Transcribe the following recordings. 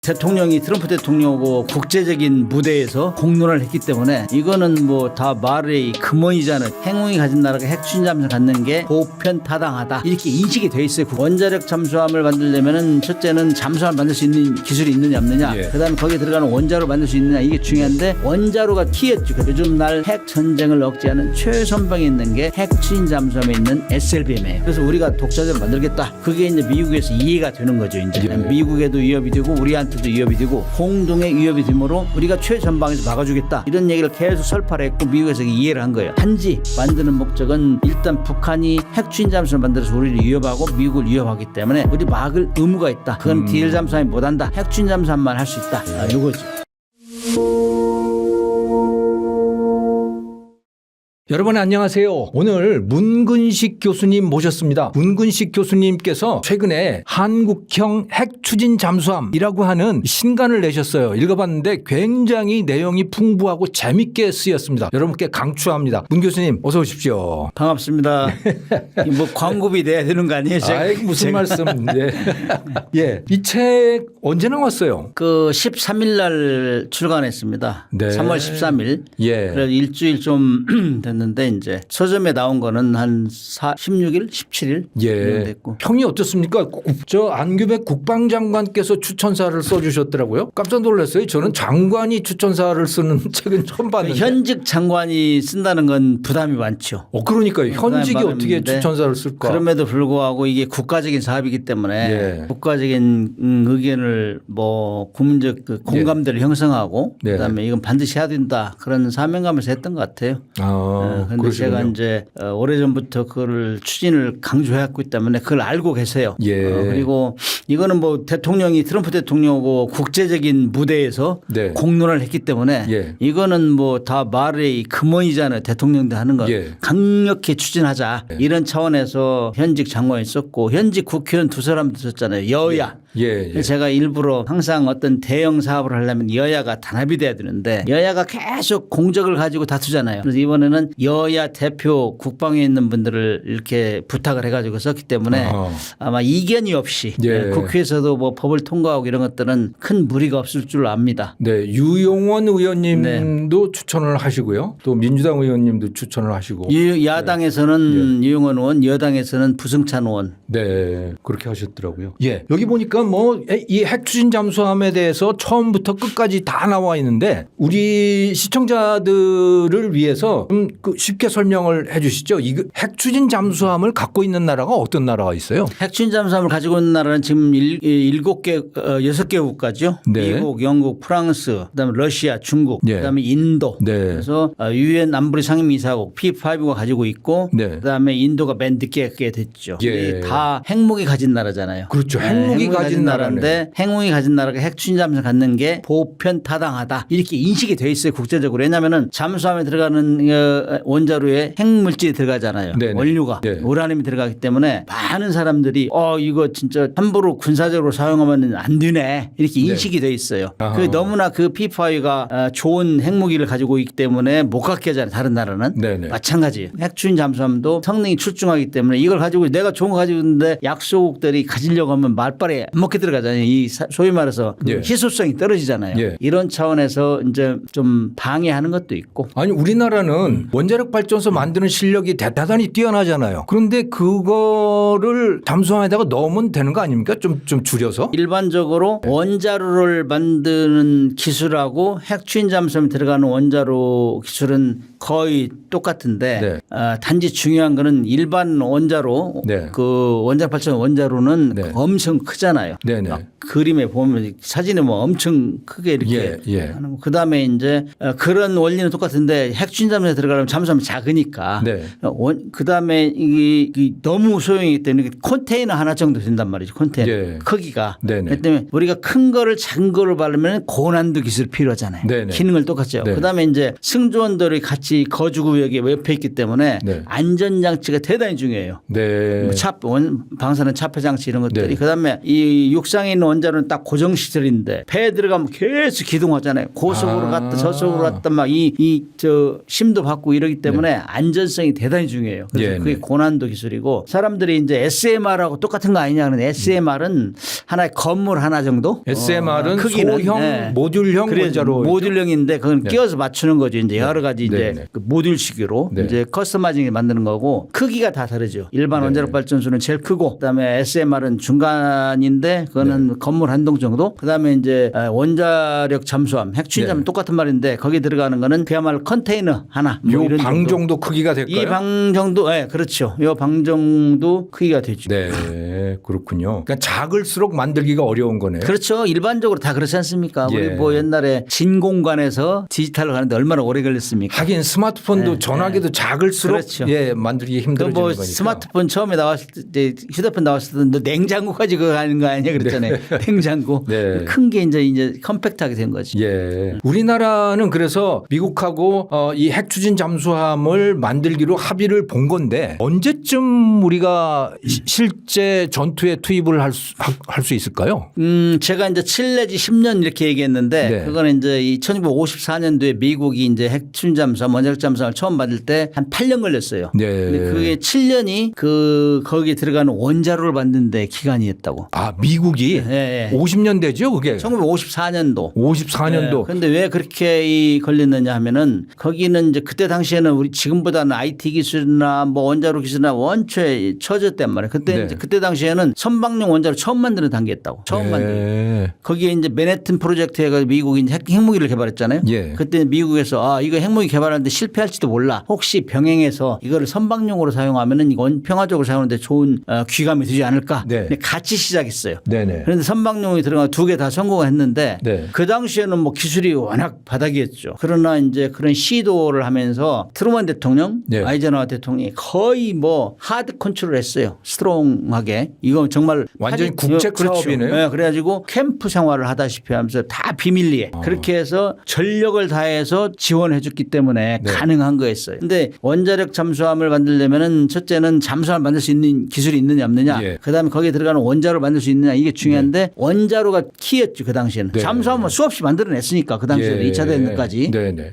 대통령이 트럼프 대통령하고 국제적인 무대에서 공론을 했기 때문에 이거는 뭐 다 말의 근원이잖아요. 행운이 가진 나라가 핵추진 잠수함을 갖는 게 보편타당하다 이렇게 인식이 돼 있어요. 원자력 잠수함을 만들려면은 첫째는 잠수함을 만들 수 있는 기술이 있느냐 없느냐, 그다음에 거기에 들어가는 원자로 만들 수 있느냐 이게 중요한데 원자로가 키였죠. 요즘 날 핵 전쟁을 억제하는 최선방에 있는 게 핵추진 잠수함에 있는 SLBM이에요. 그래서 우리가 독자적으로 만들겠다. 그게 이제 미국에서 이해가 되는 거죠. 이제 미국에도 위협이 되고 우리한테도 위협이 되고 공동의 위협이 되므로 우리가 최전방에서 막아주겠다. 이런 얘기를 계속 설파를 했고 미국에서 이해를 한 거예요. 단지 만드는 목적은 일단 북한이 핵추진 잠수함을 만들어서 우리를 위협하고 미국을 위협하기 때문에 우리 막을 의무가 있다. 그건 DL 잠수함이 못한다. 핵추진 잠수함만 할 수 있다. 이거죠. 여러분 안녕하세요. 오늘 문근식 교수님 모셨습니다. 문근식 교수님께서 최근에 한국형 핵추진 잠수함이라고 하는 신간을 내셨어요. 읽어봤는데 굉장히 내용이 풍부하고 재밌게 쓰였습니다. 여러분께 강추합니다. 문 교수님 어서 오십시오. 반갑습니다. 뭐 광고비 내야 되는 거 아니에요? 무슨 말씀. 네. 예, 이 책 언제 나왔어요? 그 13일 날 출간했습니다. 네. 3월 13일. 예. 그래서 일주일 좀 됐는데 이제 서점에 나온 거는 한 16일, 17일 예. 됐고. 평이 어떻습니까? 저 안규백 국방장관께서 추천사를 써주셨더라고요. 깜짝 놀랐어요. 저는 장관이 추천사를 쓰는 책은 처음 봤는데. 현직 장관이 쓴다는 건 부담이 많죠. 그러니까요. 현직이 어떻게 많은데 추천사를 쓸까? 그럼에도 불구하고 이게 국가적인 사업이기 때문에 국가적인 의견을 뭐 국민적 그 공감대를 형성하고 그다음에 이건 반드시 해야 된다. 그런 사명감에서 했던 것 같아요. 그런데 제가 이제 오래전부터 그거를 추진을 강조해왔기 때문에 그걸 알고 계세요. 그리고 이거는 뭐 대통령이 트럼프 대통령하고 국제적인 무대에서 공론을 했기 때문에 이거는 뭐 다 말의 근원이잖아요. 대통령도 하는 거. 강력히 추진하자. 이런 차원에서 현직 장관이 있었고 현직 국회의원 두 사람도 있었잖아요. 여야. 제가 일부러 항상 어떤 대형 사업을 하려면 여야가 단합이 돼야 되는데 여야가 계속 공적을 가지고 다투잖아요. 그래서 이번에는 여야 대표 국방에 있는 분들을 이렇게 부탁을 해가지고 썼기 때문에 아마 이견이 없이 국회에서도 뭐 법을 통과하고 이런 것들은 큰 무리가 없을 줄 압니다. 네, 유용원 의원님도 추천을 하시고요. 또 민주당 의원님도 추천을 하시고. 야당에서는 유용원 의원, 여당에서는 부승찬 의원. 네, 그렇게 하셨더라고요. 여기 보니까 뭐 이 핵추진 잠수함에 대해서 처음부터 끝까지 다 나와 있는데 우리 시청자들을 위해서 좀 쉽게 설명을 해 주시죠. 이 핵추진 잠수함을 갖고 있는 나라가 어떤 나라가 있어요? 핵추진 잠수함을 가지고 있는 나라는 지금 7개, 6개 국가죠. 미국, 영국, 프랑스, 그다음에 러시아, 중국, 그다음에 인도. 그래서 유엔 안보리 상임이사국 P5가 가지고 있고 그다음에 인도가 맨 늦게 됐죠. 다 핵무기 가진 나라잖아요. 그렇죠. 핵무기 가진 나라인데 핵무기 가진 나라가 핵추진 잠수함을 갖는 게 보편타당하다 이렇게 인식이 돼 있어요. 국제적으로. 왜냐하면 잠수함에 들어가는 원자로에 핵물질이 들어가잖아요. 원료가 우라늄이 들어가기 때문에 많은 사람들이 이거 진짜 함부로 군사적으로 사용하면 안 되네 이렇게 인식이 돼 있어요. 그 너무나 그 P5가 좋은 핵무기를 가지고 있기 때문에 못 갖게 하잖아요. 다른 나라는. 마찬가지예요. 핵추진 잠수함도 성능이 출중하기 때문에 이걸 가지고 내가 좋은 거 가지고 있는데 약소국들이 가지려고 하면 말빨에 안 먹게 들어가잖아요. 이 소위 말해서 희소성이 떨어지잖아요. 이런 차원에서 이제 좀 방해하는 것도 있고. 아니 우리나라는 원자력 발전소 만드는 실력이 대단히 뛰어나잖아요. 그런데 그거를 잠수함에다가 넣으면 되는 거 아닙니까? 좀 줄여서? 일반적으로 원자로를 만드는 기술하고 핵추진 잠수함에 들어가는 원자로 기술은 거의 똑같은데 단지 중요한 거는 일반 원자로 그 원자력 발전 원자로는 엄청 크잖아요. 그림에 보면 사진에 뭐 엄청 크게 이렇게 하는 거. 그다음에 이제 그런 원리는 똑같은데 핵추진 잠수함에 들어가려면 잠수함이 작으니까 그다음에 이게 너무 소형이기 때문에 컨테이너 하나 정도 된단 말이죠. 컨테이너 크기가. 그렇기 때문에 우리가 큰 거를 작은 거를 바르면 고난도 기술 필요하잖아요. 기능을 똑같죠. 그다음에 이제 승조원들이 같이 거주구역에 옆에 있기 때문에 안전장치가 대단히 중요해요. 방사능 차폐 장치 이런 것들이. 그다음에 이 이 육상에 있는 원자로는 딱 고정 시설인데 배에 들어가면 계속 기동하잖아요. 고속으로 갔다 저속으로 갔다 막 저 심도 받고 이러기 때문에 안전성이 대단히 중요해요. 그래서 그게 고난도 기술이고 사람들이 이제 SMR하고 똑같은 거 아니냐 그러는데 SMR은 하나의 건물 하나 정도? SMR은 크기는 소형 모듈형 원자로 모듈형인데 그건 끼워서 맞추는 거죠. 이제 여러 가지 이제 그 모듈식으로 이제 커스터마이징 만드는 거고 크기가 다 다르죠. 일반 원자력 발전소는 제일 크고 그다음에 SMR은 중간인데 그거는 건물 한 동 정도. 그다음에 이제 원자력 잠수함, 핵추진 잠수함 똑같은 말인데 거기 들어가는 거는 그야말로 컨테이너 하나. 뭐 요 방 정도 크기가 될까요? 이 방 정도, 네, 그렇죠. 요 방 정도 크기가 되죠. 네, 그렇군요. 그러니까 작을수록 만들기가 어려운 거네요. 그렇죠. 일반적으로 다 그렇지 않습니까? 우리 뭐 옛날에 진공관에서 디지털로 가는데 얼마나 오래 걸렸습니까? 하긴 스마트폰도 전화기도 작을수록 그렇죠. 만들기 힘들어지는 뭐 거니까. 스마트폰 처음에 나왔을 때 휴대폰 나왔을 때 너 냉장고 가지고 가는 거 아니야 그랬잖아요. 냉장고. 큰 게 이제 컴팩트하게 된 거지. 우리나라는 그래서 미국하고 이 핵추진 잠수함을 만들기로 합의를 본 건데 언제쯤 우리가 실제 전투에 투입을 할 수 있을까요? 제가 이제 7 내지 10년 이렇게 얘기했는데 그거는 이제 1954년도에 미국이 이제 핵추진 잠수함, 원자력 잠수함을 처음 만들 때 한 8년 걸렸어요. 근데 그게 7년이 거기에 들어가는 원자로를 만드는 데 기간이었다고. 아, 미국이 50년대죠, 그게? 1954년도. 54년도. 그런데 왜 그렇게 걸렸느냐 하면은 거기는 이제 그때 당시에는 우리 지금보다는 IT 기술이나 뭐 원자로 기술이나 원초에 처졌단 말이에요. 그때 당시에는 선박용 원자로 처음 만드는 단계였다고. 처음 만드는. 거기에 이제 맨해튼 프로젝트 해가지고 미국이 이제 핵무기를 개발했잖아요. 그때 미국에서 이거 핵무기 개발하는데 실패할지도 몰라. 혹시 병행해서 이거를 선박용으로 사용하면은 이건 평화적으로 사용하는데 좋은 귀감이 되지 않을까. 같이 시작했어요. 그런데 선박용이 들어가 2개 다 성공했는데 그 당시에는 뭐 기술이 워낙 바닥이었죠. 그러나 이제 그런 시도를 하면서 트루먼 대통령, 아이젠하워 대통령이 거의 뭐 하드 컨트롤 했어요. 스트롱하게. 이거 정말 완전히 국책 사업이네요. 네, 그래가지고 캠프 생활을 하다시피 하면서 다 비밀리에 그렇게 해서 전력을 다해서 지원해 줬기 때문에 가능한 거였어요. 근데 원자력 잠수함을 만들려면은 첫째는 잠수함을 만들 수 있는 기술이 있느냐 없느냐. 그다음에 거기에 들어가는 원자로를 만들 수 있느냐 이게 중요한데 원자로가 키였죠. 그 당시에는. 잠수함은 수없이 만들어냈으니까 그 당시에 2차 대전까지.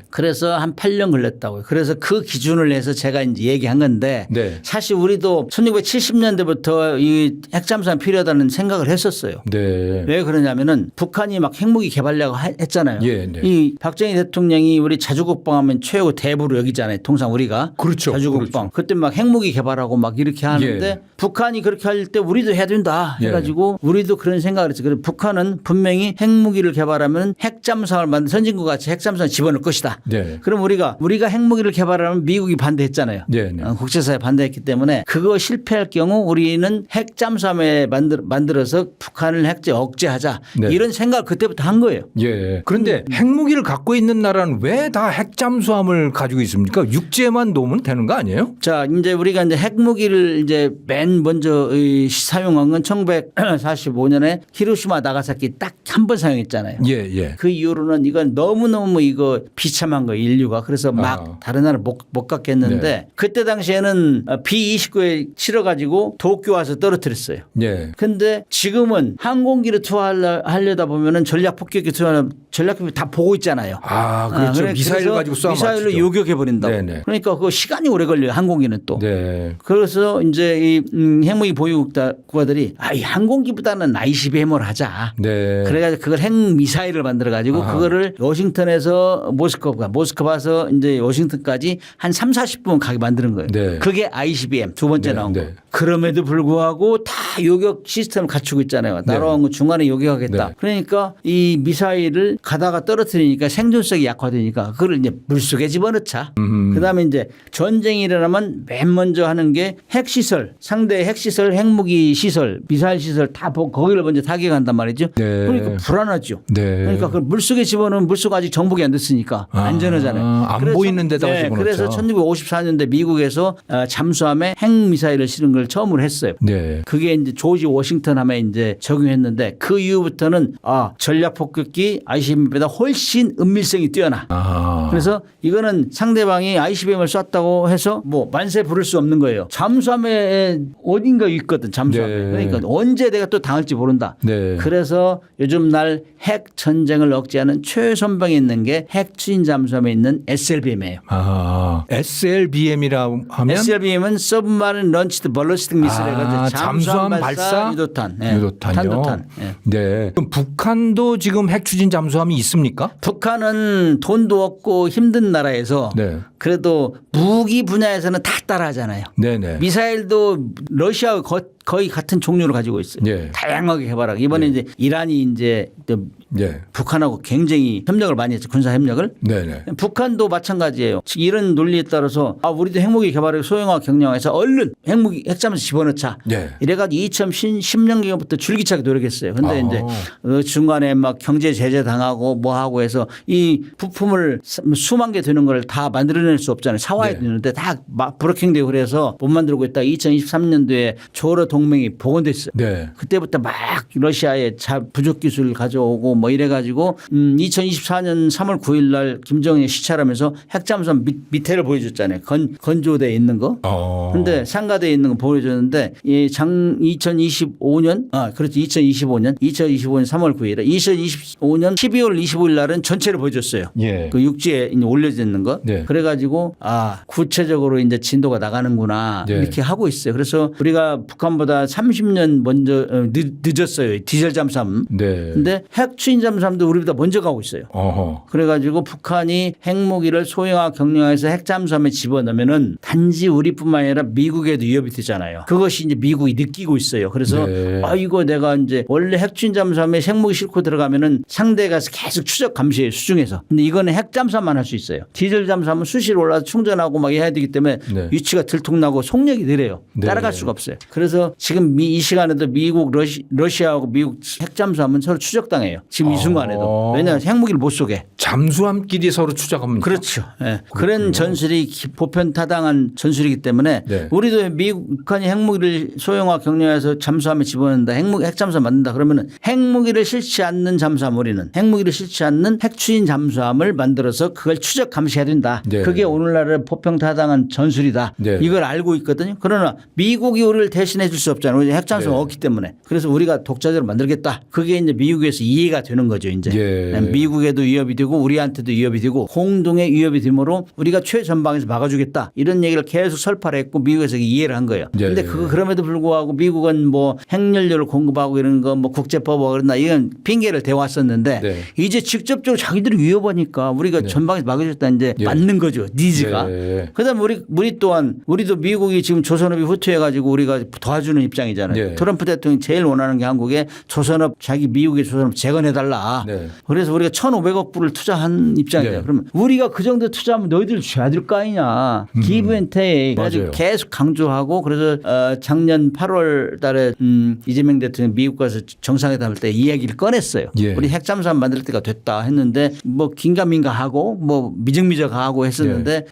그래서 한 8년 걸렸다고요. 그래서 그 기준을 해서 제가 이제 얘기한 건데 사실 우리도 1970년대부터 이 핵잠수함 필요하다는 생각을 했었어요. 왜 그러냐면은 북한이 막 핵무기 개발하려고 했잖아요. 이 박정희 대통령이 우리 자주국방하면 최고 대부로 여기잖아요. 통상 우리가. 그렇죠. 자주국방. 그때 막 핵무기 개발하고 막 이렇게 하는데 북한이 그렇게 할 때 우리도 해야 된다 해가지고 우리도 그런 생각을 했어요. 그래서 북한은 분명히 핵무기를 개발하면 핵잠수함을 만든 선진국 같이 핵잠수함을 집어넣을 것이다. 그럼 우리가 핵무기를 개발하면 미국이 반대했잖아요. 국제사회 반대했기 때문에 그거 실패할 경우 우리는 핵잠수함에 만들어서 북한을 핵제 억제하자 이런 생각을 그때부터 한 거예요. 그런데 핵무기를 갖고 있는 나라는 왜 다 핵잠수함을 가지고 있습니까? 육지에만 놓으면 되는 거 아니에요? 자, 이제 우리가 이제 핵무기를 이제 맨 먼저 사용한 건 1945년에 히로시마 나가사키 딱 한 번 사용했잖아요. 그 이후로는 이건 너무너무 이거 비참한 거예요, 인류가. 그래서 막 다른 나라 못 갖게 했는데 그때 당시에는 B-29에 실어가지고 도쿄 와서 떨어뜨렸어요. 근데 지금은 항공기를 투하하려다 보면은 전략폭격기 투하하면 전략폭격기 다 보고 있잖아요. 그렇죠. 미사일 가지고 쏴 미사일로 요격해 버린다고. 그러니까 그거 시간이 오래 걸려요. 항공기는 또. 그래서 이제 이 핵무기 보유국가들이 이 항공기보다는 ICBM을 하자. 그래가지고 그걸 핵 미사일을 만들어 가지고 그거를 워싱턴에서 모스크바에서 이제 워싱턴까지 한 30-40분 가게 만드는 거예요. 그게 ICBM 두 번째 나온 거. 그럼에도 불구하고 다 요격 시스템을 갖추고 있잖아요. 날아온 거 중간에 요격하겠다. 그러니까 이 미사일을 가다가 떨어뜨리니까 생존성이 약화되니까 그걸 이제 물속에 집어넣자. 그다음에 이제 전쟁이 일어나면 맨 먼저 하는 게 핵시설, 상대의 핵시설, 핵무기 시설, 미사일 시설 다 거기를 먼저 타격한단 말이죠. 그러니까 불안하죠. 그러니까 그걸 물속에 집어넣으면 물속 아직 정복이 안 됐으니까 안전하잖아요. 안 보이는 데다가 집어넣죠. 그래서 1954년대 미국에서 잠수함에 핵미사일을 실은 걸 걸 처음으로 했어요. 네. 그게 이제 조지 워싱턴 하면 이제 적용했는데 그 이후부터는 전략 폭격기 ICBM보다 훨씬 은밀성이 뛰어나. 그래서 이거는 상대방이 ICBM을 쐈다고 해서 뭐 만세 부를 수 없는 거예요. 잠수함에 어딘가 있거든. 잠수함에. 네. 그러니까 언제 내가 또 당할지 모른다. 네. 그래서 요즘 날 핵 전쟁을 억제하는 최선방에 있는 게 핵 추진 잠수함에 있는 SLBM이에요. SLBM이라고 하면 SLBM은 Submarine Launched Ballistic Missile 해가지고 잠수함 발사 유도탄. 유도탄이요. 탄도탄. 네. 그럼 북한도 지금 핵 추진 잠수함이 있습니까? 북한은 돈도 없고 힘든 나라에서 네. 그래도 무기 분야에서는 다 따라하잖아요. 네네. 미사일도 러시아와 거의 같은 종류를 가지고 있어요. 네. 다양하게 개발하고 이번에 이제 이란이 이제 또 네. 북한하고 굉장히 협력을 많이 했죠. 군사 협력을. 네네. 북한도 마찬가지예요. 이런 논리에 따라서 우리도 핵무기 개발을 소형화 경량화해서 얼른 핵잠수 집어넣자. 네. 이래가지고 2010년경부터 줄기차게 노력했어요. 근데 이제 중간에 막 경제 제재 당하고 뭐 하고 해서 이 부품을 수만 개 되는 걸 다 만들어낼 수 없잖아요. 사와야 되는데 다 브로킹되고 그래서 못 만들고 있다. 2023년도에 조러 동맹이 복원됐어요. 네. 그때부터 막 러시아의 부족 기술을 가져오고 뭐 이래가지고 2024년 3월 9일 날 김정은이 시찰하면서 핵잠수함 밑에를 보여줬잖아요. 건조대에 있는 거. 그런데 상가대에 있는 거 보여줬는데 2025년 그렇죠. 2025년 3월 9일에 2025년 12월 25일 날은 전체를 보여줬어요. 예. 그 육지에 이제 올려져 있는 거. 네. 그래가지고 구체적으로 이제 진도가 나가는구나 네. 이렇게 하고 있어요. 그래서 우리가 북한보다 30년 먼저 늦었어요. 디젤 잠수함. 네. 근데 핵 추진 잠수함도 우리보다 먼저 가고 있어요. 어허. 그래가지고 북한이 핵무기를 소형화 경량화해서 핵 잠수함에 집어넣으면은 단지 우리뿐만 아니라 미국에도 위협이 되잖아요. 그것이 이제 미국이 느끼고 있어요. 그래서 네. 이거 내가 이제 원래 핵 추진 잠수함에 핵무기 싣고 들어가면은 상대가 계속 추적 감시해요. 수중에서. 근데 이거는 핵 잠수함만 할 수 있어요. 디젤 잠수함은 수시로 올라서 충전하고 막 해야 되기 때문에 네. 위치가 들통나고 속력이 느려요. 네. 따라갈 수가 없어요. 그래서 지금 이 시간에도 미국 러시아하고 미국 핵 잠수함은 서로 추적당해요. 지금 이 순간에도. 왜냐하면 핵무기를 못 쏘게. 잠수함끼리 서로 추적합니다. 그렇죠. 네. 그런 전술이 보편타당한 전술이기 때문에 네. 우리도 북한이 핵무기를 소형화 경량화해서 잠수함에 집어넣는다. 핵잠수함 만든다. 그러면 핵무기를 실지 않는 잠수함 우리는 핵무기를 실지 않는 핵추진 잠수함을 만들어서 그걸 추적 감시해야 된다. 네. 그게 오늘날의 보편타당한 전술이다. 네. 이걸 알고 있거든요. 그러나 미국이 우리를 대신해 줄 수 없잖아요. 우리 핵잠수함 없기 때문에. 그래서 우리가 독자적으로 만들겠다. 그게 이제 미국에서 이해가 되는 거죠. 이제 예. 미국에도 위협이 되고 우리한테도 위협이 되고 공동의 위협이 되므로 우리가 최전방에서 막아주겠다. 이런 얘기를 계속 설파를 했고 미국에서 이해를 한 거예요. 그런데 예. 그럼에도 불구하고 미국은 뭐 핵연료를 공급하고 이런 거 뭐 국제법하고 그러나 이건 핑계를 대왔었는데 네. 이제 직접적으로 자기들이 위협하니까 우리가 전방에서 막아주겠다 이제 예. 맞는 거죠. 니즈가. 예. 그다음에 우리 또한 우리도 미국이 지금 조선업이 후퇴해가지고 우리가 도와주는 입장이잖아요. 예. 트럼프 대통령이 제일 원하는 게 한국에 조선업 미국의 조선업 재건해달라. 네. 그래서 우리가 1,500억 불을 투자한 입장이에요. 네. 그러면 우리가 그 정도 투자하면 너희들 줘야 될 거 아니냐. 기브 앤 테이크. 그래가지고 맞아요. 계속 강조하고 그래서 작년 8월 달에 이재명 대통령이 미국 가서 정상회담 할 때 이야기를 꺼냈어요. 예. 우리 핵잠수함 만들 때가 됐다 했는데 뭐 긴가민가하고 뭐 미적미적하고 했었는데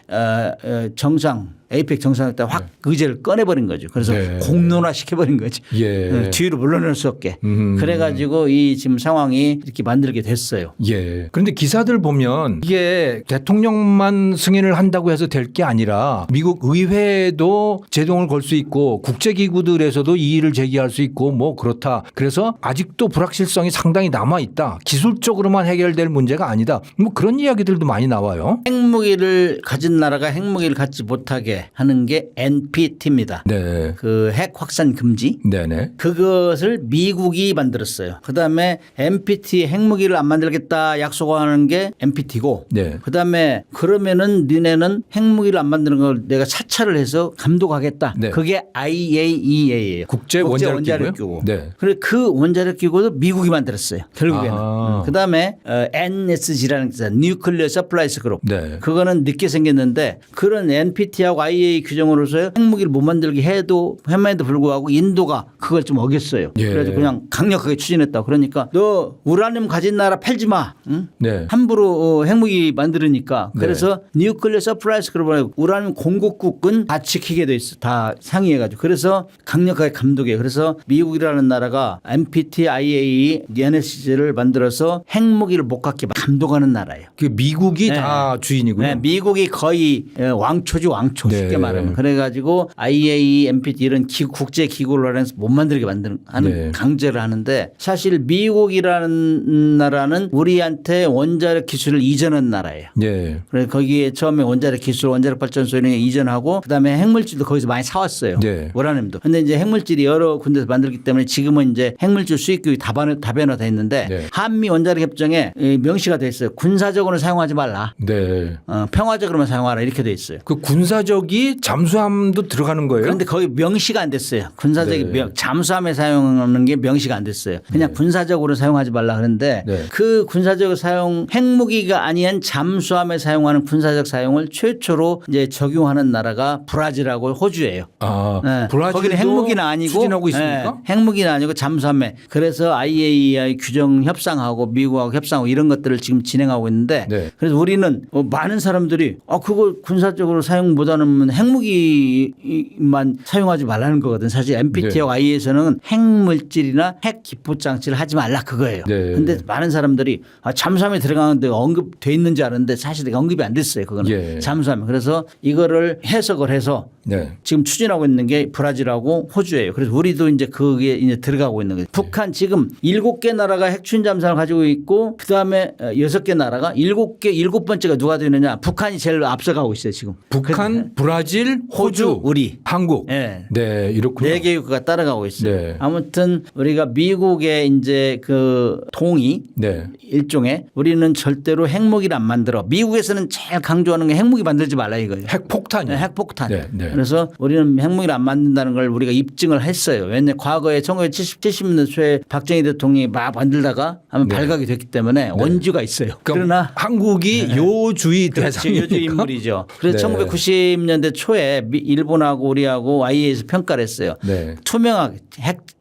정상 에이펙 정상회담 때 확 의제를 꺼내버린 거죠. 그래서 네. 공론화 시켜버린 거죠. 예. 뒤로 물러날 수 없게. 그래가지고 이 지금 상황이 이렇게 만들게 됐어요. 예. 그런데 기사들 보면 이게 대통령만 승인을 한다고 해서 될 게 아니라 미국 의회도 제동을 걸 수 있고 국제기구들에서도 이의를 제기할 수 있고 뭐 그렇다. 그래서 아직도 불확실성이 상당히 남아있다. 기술적으로만 해결될 문제가 아니다. 뭐 그런 이야기들도 많이 나와요. 핵무기를 가진 나라가 핵무기를 갖지 못하게 하는 게 NPT입니다. 네. 그 핵 확산 금지. 네네. 그것을 미국이 만들었어요. 그다음에 NPT 핵무기를 안 만들겠다 약속하는 게 NPT고 네. 그다음에 그러면은 니네는 핵무기를 안 만드는 걸 내가 사찰을 해서 감독하겠다. 네. 그게 IAEA예요. 국제 원자력 기구요? 네. 그래 그 원자력 기구도 미국이 만들었어요. 결국에는. 아. 그다음에 NSG라는 게 있어요. 뉴클리어 서플라이스 그룹. 네. 그거는 늦게 생겼는데 그런 NPT하고 IAEA 규정으로서 핵무기를 못 만들게 했음에도 불구하고 인도가 그걸 좀 어겼어요. 예. 그래서 그냥 강력하게 추진했다. 그러니까 너 우라늄 가진 나라 팔지 마. 응? 네. 함부로 핵무기 만들으니까. 그래서 뉴클리어 서프라이즈 그러면 우라늄 공급국은 다 지키게 돼 있어. 다 상의해가지고. 그래서 강력하게 감독해요. 그래서 미국이라는 나라가 NPT, IAEA, NSC를 만들어서 핵무기를 못 갖게 감독하는 나라예요. 그 미국이 네. 다 주인이군요. 네, 미국이 거의 왕초지 왕초 네. 쉽게 말하면. 그래가지고 IAEA, NPT 이런 국제 기구를 해서 못 만들게 하는 네. 강제를 하는데 사실 미국이라는 나라는 우리한테 원자력 기술을 이전한 나라예요. 네. 그래서 거기에 처음에 원자력 기술, 원자력 발전소 이런 거 이전하고 그다음에 핵물질도 거기서 많이 사왔어요. 네. 우라늄도. 근데 이제 핵물질이 여러 군데서 만들기 때문에 지금은 이제 핵물질 수입국이 다변화돼 있는데 네. 한미 원자력 협정에 명시가 돼 있어요. 군사적으로 사용하지 말라. 네. 평화적으로만 사용하라 이렇게 돼 있어요. 그 군사적이 잠수함도 들어가는 거예요? 그런데 거기 명시가 안 됐어요. 군사적인 네. 잠수함에 사용하는 게 명시가 안 됐어요. 그냥 군사적으로 사용하지 말라 그러는데 네. 그 군사적 사용 핵무기가 아닌 잠수함에 사용하는 군사적 사용을 최초로 이제 적용하는 나라가 브라질하고 호주예요. 아, 네. 브라질도 거기는 핵무기는 아니고 추진하고 있습니까? 네. 핵무기는 아니고 잠수함에 그래서 IAEA 규정 협상하고 미국하고 협상하고 이런 것들을 지금 진행하고 있는데 네. 그래서 우리는 많은 사람들이 그거 군사적으로 사용 못하는 핵무기만 사용하지 말라는 거거든. 사실 NPT하고 IAEA에서는 핵물질이나 핵 기포 장치를 하지 말라 그거예요. 네. 그런데 많은 사람들이 잠수함에 들어가는데 언급돼 있는지 아는데 사실 언급이 안 됐어요. 그거는 예. 잠수함. 그래서 이거를 해석을 해서 네. 지금 추진하고 있는 게 브라질하고 호주예요. 그래서 우리도 이제 그게 이제 들어가고 있는 거예요. 북한 지금 7개 나라가 핵추진 잠수함을 가지고 있고 그다음에 6개 나라가 7번째가 누가 되느냐. 북한이 제일 앞서가고 있어요, 지금. 북한, 브라질, 호주, 우리. 한국. 네. 네, 이렇군요. 4개국가 따라가고 있어요. 네. 아무튼 우리가 미국의 이제 그 동의 네. 일종의 우리는 절대로 핵무기를 안 만들어. 미국에서는 제일 강조하는 게 핵무기 만들지 말라 이거예요. 핵폭탄이요. 네, 핵폭탄. 네, 네. 그래서 우리는 핵무기를 안 만든다는 걸 우리가 입증을 했어요. 왜냐하면 과거에 1970년대 초에 박정희 대통령이 막 만들다가 한번 네. 발각이 됐기 때문에 원주가 있어요. 그러나 한국이 요주의 그렇죠. 대상이니까. 요주 인물이죠. 그래서 네. 1990년대 초에 일본하고 우리하고 IAEA에서 평가를 했어요. 네. 투명하게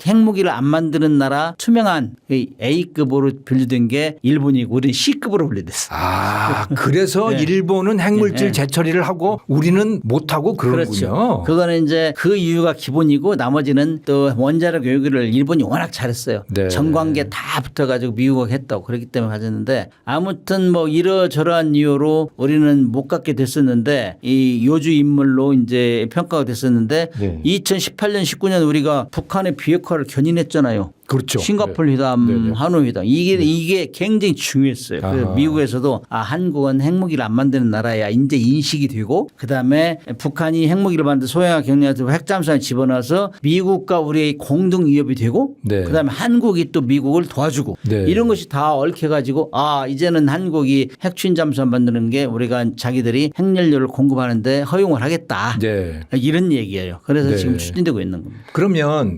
핵무기를 안 만드는 나라 투명한 A급으로 분류된 게 일본이고 우리는 C급으로 분류됐어. 아, 그래서 네. 일본은 핵물질 네. 재처리를 하고 우리는 못하고 그러는군요. 그렇죠. 그거는 이제 그 이유가 기본이고 나머지는 또 원자력 교육을 일본이 워낙 잘했어요. 네. 전관계 다 붙어가지고 미국하고 했다고 그렇기 때문에 가졌는데 아무튼 뭐 이러저러한 이유로 우리는 못 갖게 됐었는데 이 요주 인물로 이제 평가가 됐었는데 네. 2018년 19년 우리가 북한의 비핵화를 견인했잖아요. 그렇죠. 싱가포르 회담, 네. 하노이 회담 이게 굉장히 중요했어요. 그래서 아하. 미국에서도 한국은 핵무기를 안 만드는 나라야 이제 인식이 되고 그다음에 북한이 핵무기를 만들 소형화 경량한 핵잠수함을 집어넣어서 미국과 우리의 공동 위협이 되고 네. 그다음에 한국이 또 미국을 도와주고 네. 이런 것이 다 얽혀가지고 이제는 한국이 핵추진 잠수함 만드는 게 우리가 자기들이 핵연료를 공급하는데 허용을 하겠다. 네. 이런 얘기예요. 그래서 네. 지금 추진되고 있는 겁니다. 그러면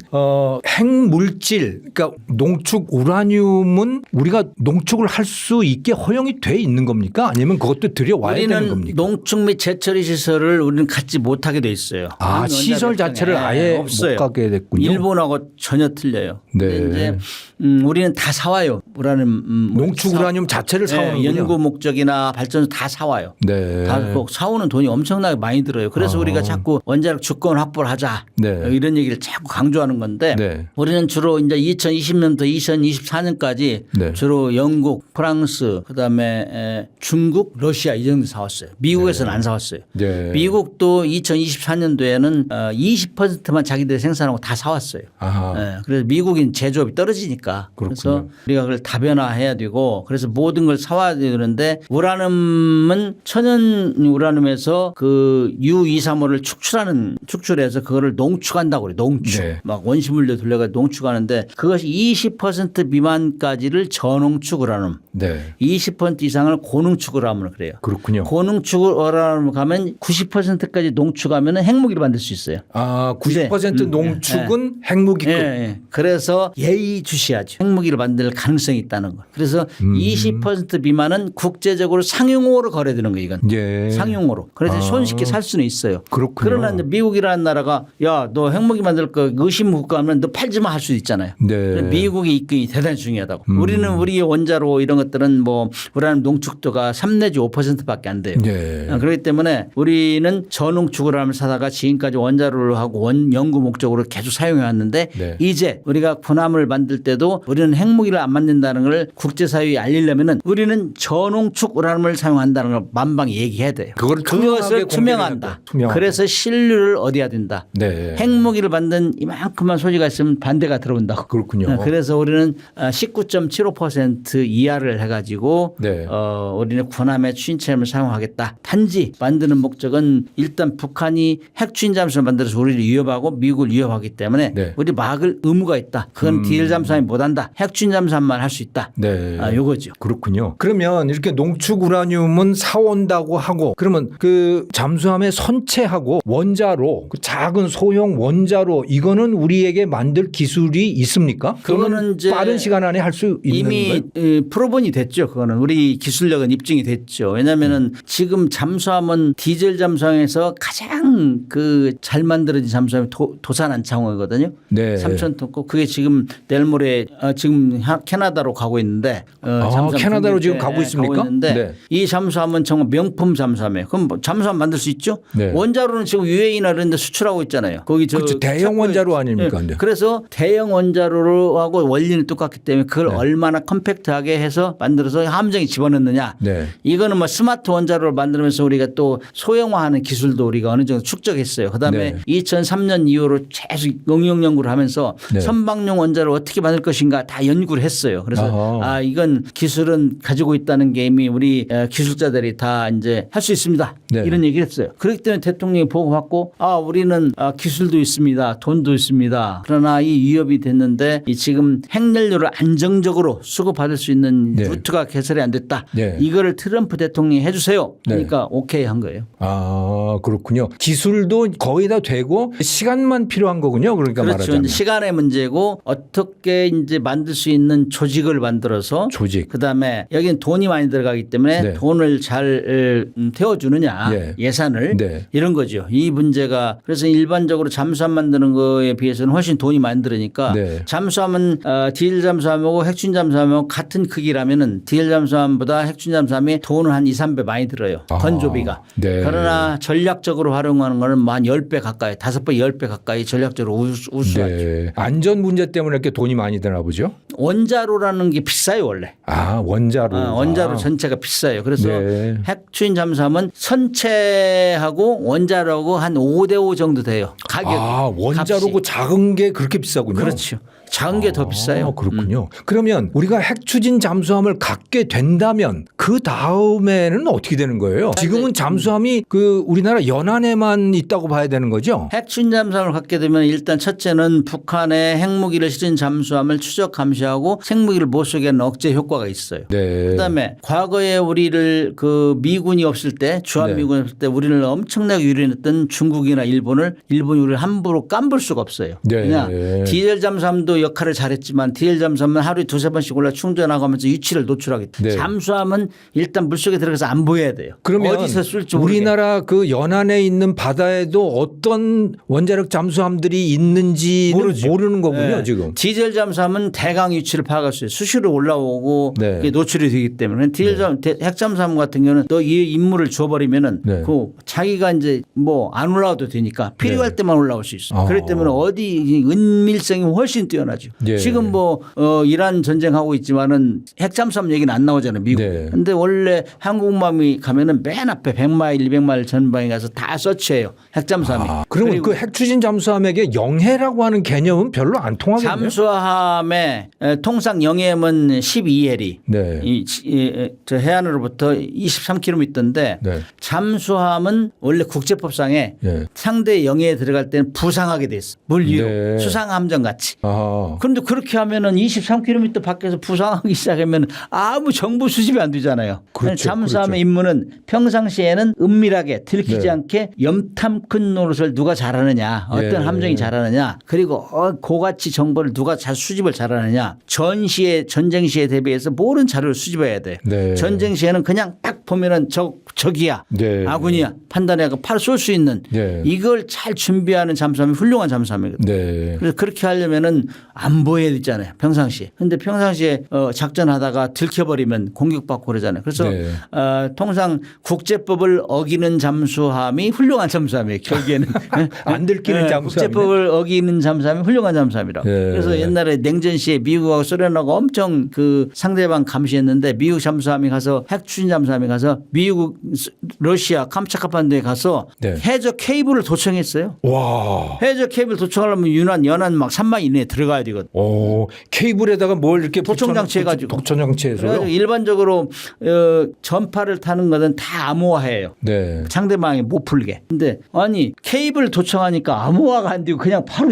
핵물질 그러니까 농축 우라늄은 우리가 농축을 할 수 있게 허용이 돼 있는 겁니까? 아니면 그것도 들여와야 되는 우리는 겁니까? 농축 및 재처리 시설을 우리는 갖지 못하게 돼 있어요. 시설 자체를 아예 없어요. 못 가게 됐군요. 일본하고 전혀 틀려요. 네. 근데 이제 우리는 다 사와요. 우라늄 농축 우라늄 자체를 사오는군요. 연구 목적이나 발전소 다 사와요. 네. 다 사오는 돈이 엄청나게 많이 들어요. 그래서 우리가 자꾸 원자력 주권 확보를 하자. 네. 이런 얘기를 자꾸 강조하는 건데 네. 우리는 주로 이제 2020년부터 2024년까지 네. 주로 영국, 프랑스, 그다음에 중국, 러시아 이 정도 사왔어요. 미국에서는 안 사왔어요. 네. 미국도 2024년도에는 20%만 자기들이 생산하고 다 사왔어요. 아하. 네. 그래서 미국인 제조업이 떨어지니까. 그래서 그렇군요. 우리가 그걸 다변화해야 되고 그래서 모든 걸 사와야 되는데 우라늄은 천연 우라늄에서 그 U235를 축출해서 그거를 농축한다고 그래요. 농축. 네. 막 원시물로 돌려가 농축하는데 그것이 20% 미만까지를 저농축 우라늄, 네. 20% 이상을 고농축 우라늄을 그래요. 그렇군요. 고농축 우라늄 가면 90%까지 농축하면 핵무기를 만들 수 있어요. 아, 90% 농축은 핵무기급. 예, 예. 그래서 예의주시하죠. 핵무기를 만들 가능성이 있다는 거. 그래서 20% 미만은 국제적으로 상용으로 거래되는 거예요. 이건. 예. 상용으로. 그래서 손쉽게 살 수는 있어요. 그렇군요. 그러나 이제 미국이라는 나라가 야, 너 핵무기 만들 거 의심 국가하면 너 팔지 마 할 수도 있잖아요. 네. 미국의 입김이 대단히 중요하다고. 우리는 우리 원자로 이런 것들은 뭐 우라늄 농축도가 3 내지 5%밖에 안 돼요. 네. 그렇기 때문에 우리는 저농축 우라늄을 사다가 지금까지 원자로를 하고 연구 목적으로 계속 사용해 왔는데 네. 이제 우리가 군함을 만들 때도 우리는 핵무기를 안 만든다는 걸 국제사회에 알리려면은 우리는 저농축 우라늄을 사용한다는 걸 만방에 얘기해야 돼요. 그것을 투명한다. 그래서 신뢰를 얻어야 된다. 네. 핵무기를 만든 이만큼만 소지가 있으면 반대가 들어온다고. 그렇군요. 그래서 우리는 19.75% 이하를 해가지고 네. 우리는 군함의 추진체험을 사용하겠다. 단지 만드는 목적은 일단 북한이 핵 추진 잠수함을 만들어서 우리를 위협하고 미국을 위협하기 때문에 네. 우리 막을 의무가 있다. 그건 DL 잠수함이 못한다. 핵 추진 잠수함만 할 수 있다. 네. 요거죠. 그렇군요. 그러면 이렇게 농축 우라늄은 사온다고 하고 그러면 그 잠수함의 선체하고 원자로 그 작은 소형 원자로 이거는 우리에게 만들 기술이 있습니까? 그거는 이제 빠른 시간 안에 할 수 있는 이미 거예요? 프로본이 됐죠. 그거는 우리 기술력은 입증이 됐죠. 왜냐하면은 지금 잠수함은 디젤 잠수함에서 가장 그 잘 만들어진 잠수함이 도산 창호거든요. 네. 3,000톤급 그게 지금 내일 모레 지금 캐나다로 가고 있는데 캐나다로 지금 가고 있습니까? 가고 있는데 네. 이 잠수함은 정말 명품 잠수함이에요. 그럼 뭐 잠수함 만들 수 있죠? 네. 원자로는 지금 UAE나 이런 데 수출하고 있잖아요. 거기 그렇죠. 대형 원자로 아닙니까? 근데. 그래서 대형 원자로하고 원리는 똑같기 때문에 그걸 얼마나 컴팩트하게 해서 만들어서 함정에 집어넣느냐. 네. 이거는 뭐 스마트 원자로를 만들면서 우리가 또 소형화하는 기술도 우리가 어느 정도 축적했어요. 그다음에 네. 2003년 이후로 계속 응용 연구를 하면서 네. 선박용 원자로 어떻게 만들 것인가 다 연구를 했어요. 그래서 이건 기술은 가지고 있다는 게 이미 우리 기술자들이 다 이제 할 수 있습니다. 네. 이런 얘기를 했어요. 그렇기 때문에 대통령이 보고받고 우리는 기술도 있습니다. 돈도 있습니다. 그러나 이 위협이 됐는데 이 지금 핵연료를 안정적으로 수급받을 수 있는 네. 루트가 개설이 안 됐다. 네. 이거를 트럼프 대통령이 해주세요. 그러니까 오케이 한 거예요. 아, 그렇군요. 기술도 거의 다 되고 시간만 필요한 거군요. 그러니까 그렇죠. 말하자면. 이제 시간의 문제고 어떻게 이제 만들 수 있는 조직을 만들어서 그다음에 여기는 돈이 많이 들어가기 때문에 네. 돈을 잘 태워주느냐 네. 예산을 네. 이런 거죠. 이 문제가 그래서 일반적으로 잠수함 만드는 거에 비해서는 훨씬 돈이 많이 들으니까 네. 잠수함은 디젤 잠수함하고 핵추진 잠수함하고 같은 크기라면은 디젤 잠수함보다 핵추진 잠수함이 돈은 한 2, 3배 많이 들어요. 건조비가. 네. 그러나 전략적으로 활용하는 거는 뭐 한 10배 가까이 5배 10배 가까이 전략적으로 우수하죠. 네. 안전 문제 때문에 이렇게 돈이 많이 드나 보죠? 원자로라는 게 비싸요 원래. 원자로. 원자로 전체가 비싸요. 그래서 네. 핵추진 잠수함은 선체하고 원자로하고 한 5대5 정도 돼요. 가격이. 원자로고 값이. 작은 게 그렇게 비싸군요. 그렇죠. 작은 게 더 비싸요. 그렇군요. 그러면 우리가 핵추진 잠수함을 갖게 된다면 그 다음에는 어떻게 되는 거예요? 지금은 잠수함이 그 우리나라 연안에만 있다고 봐야 되는 거죠? 핵추진 잠수함을 갖게 되면 일단 첫째는 북한의 핵무기를 실은 잠수함을 추적 감시하고 핵무기를 못 쏘게 하는 억제 효과가 있어요. 네. 그다음에 과거에 우리를 그 미군이 없을 때 주한미군이 없을 때 우리를 엄청나게 유린했던 중국이나 일본이 우리를 함부로 깜볼 수가 없어요. 네. 그냥 디젤 잠수함도 역할을 잘했지만 디젤 잠수함은 하루에 2-3번씩 올라 충전하면서 위치를 노출하기 때문에 잠수함은 일단 물속에 들어가서 안 보여야 돼요. 그러면 어디서 쏠지 우리나라 그 연안에 있는 바다에도 어떤 원자력 잠수함들이 있는지 모르는 거군요. 네. 지금. 디젤 잠수함은 대강 위치를 파악할 수 있어요. 수시로 올라오고 네. 그게 노출이 되기 때문에 핵 잠수함 같은 경우는 너 이 임무를 줘버리면은 네. 그 자기가 이제 뭐 안 올라와도 되니까 필요할 때만 올라올 수 있어요. 그렇기 때문에 어디 은밀성이 훨씬 뛰어나죠. 예. 지금 뭐 이란 전쟁하고 있지만은 핵 잠수함 얘기는 안 나오잖아요. 미국. 그런데 원래 한국함이 가면은 맨 앞에 100마일, 200마일 전방에 가서 다 서치해요. 핵 잠수함이. 그러면 그 핵추진 잠수함에게 영해라고 하는 개념은 별로 안 통하겠네요. 잠수함의 통상 영해음은 12해리. 네. 저 해안으로부터 23km인데 네. 잠수함은 원래 국제법상에 네. 상대 영해에 들어갈 때는 부상하게 돼 있어. 물 위로 네. 수상함정 같이. 그런데 그렇게 하면은 23km 밖에서 부상하기 시작하면 아무 정보 수집이 안 되잖아요. 그렇죠. 잠수함의 그렇죠. 임무는 평상시에는 은밀하게 들키지 네. 않게 염탐 큰 노릇을 누가 잘하느냐, 어떤 예. 함정이 잘하느냐, 그리고 고가치 정보를 누가 잘 수집을 잘하느냐, 전쟁 시에 대비해서 모든 자료를 수집해야 돼. 네. 전쟁 시에는 그냥 딱 보면은 적이야, 네. 아군이야 판단해서 팔 쏠 수 있는 네. 이걸 잘 준비하는 잠수함이 훌륭한 잠수함이거든요. 네. 그래서 그렇게 하려면은 안 보여야 되잖아요. 평상시에. 근데 평상시에 작전하다가 들켜버리면 공격받고 그러잖아요. 그래서 네. 통상 국제법을 어기는 잠수함이 훌륭한 잠수함이에요. 결국에는. 안 들키는 잠수함이네. 국제법을 어기는 잠수함이 훌륭한 잠수함이라고. 네. 그래서 옛날에 냉전 시에 미국하고 소련하고 엄청 그 상대방 감시했는데 미국 잠수함이 가서 핵 추진 잠수함이 가서 미국 러시아 캄차카반도에 가서 네. 해저 케이블을 도청했어요. 와. 해저 케이블 도청하려면 연한 막 3만 이내에 들어가야 되거든. 오, 케이블에다가 뭘 이렇게 도청장치 해가지고. 도청장치해서요? 그래가지고 일반적으로 전파를 타는 것은 다 암호화해요. 네. 상대방이 못 풀게. 근데 아니 케이블 도청하니까 암호화가 안 되고 그냥 바로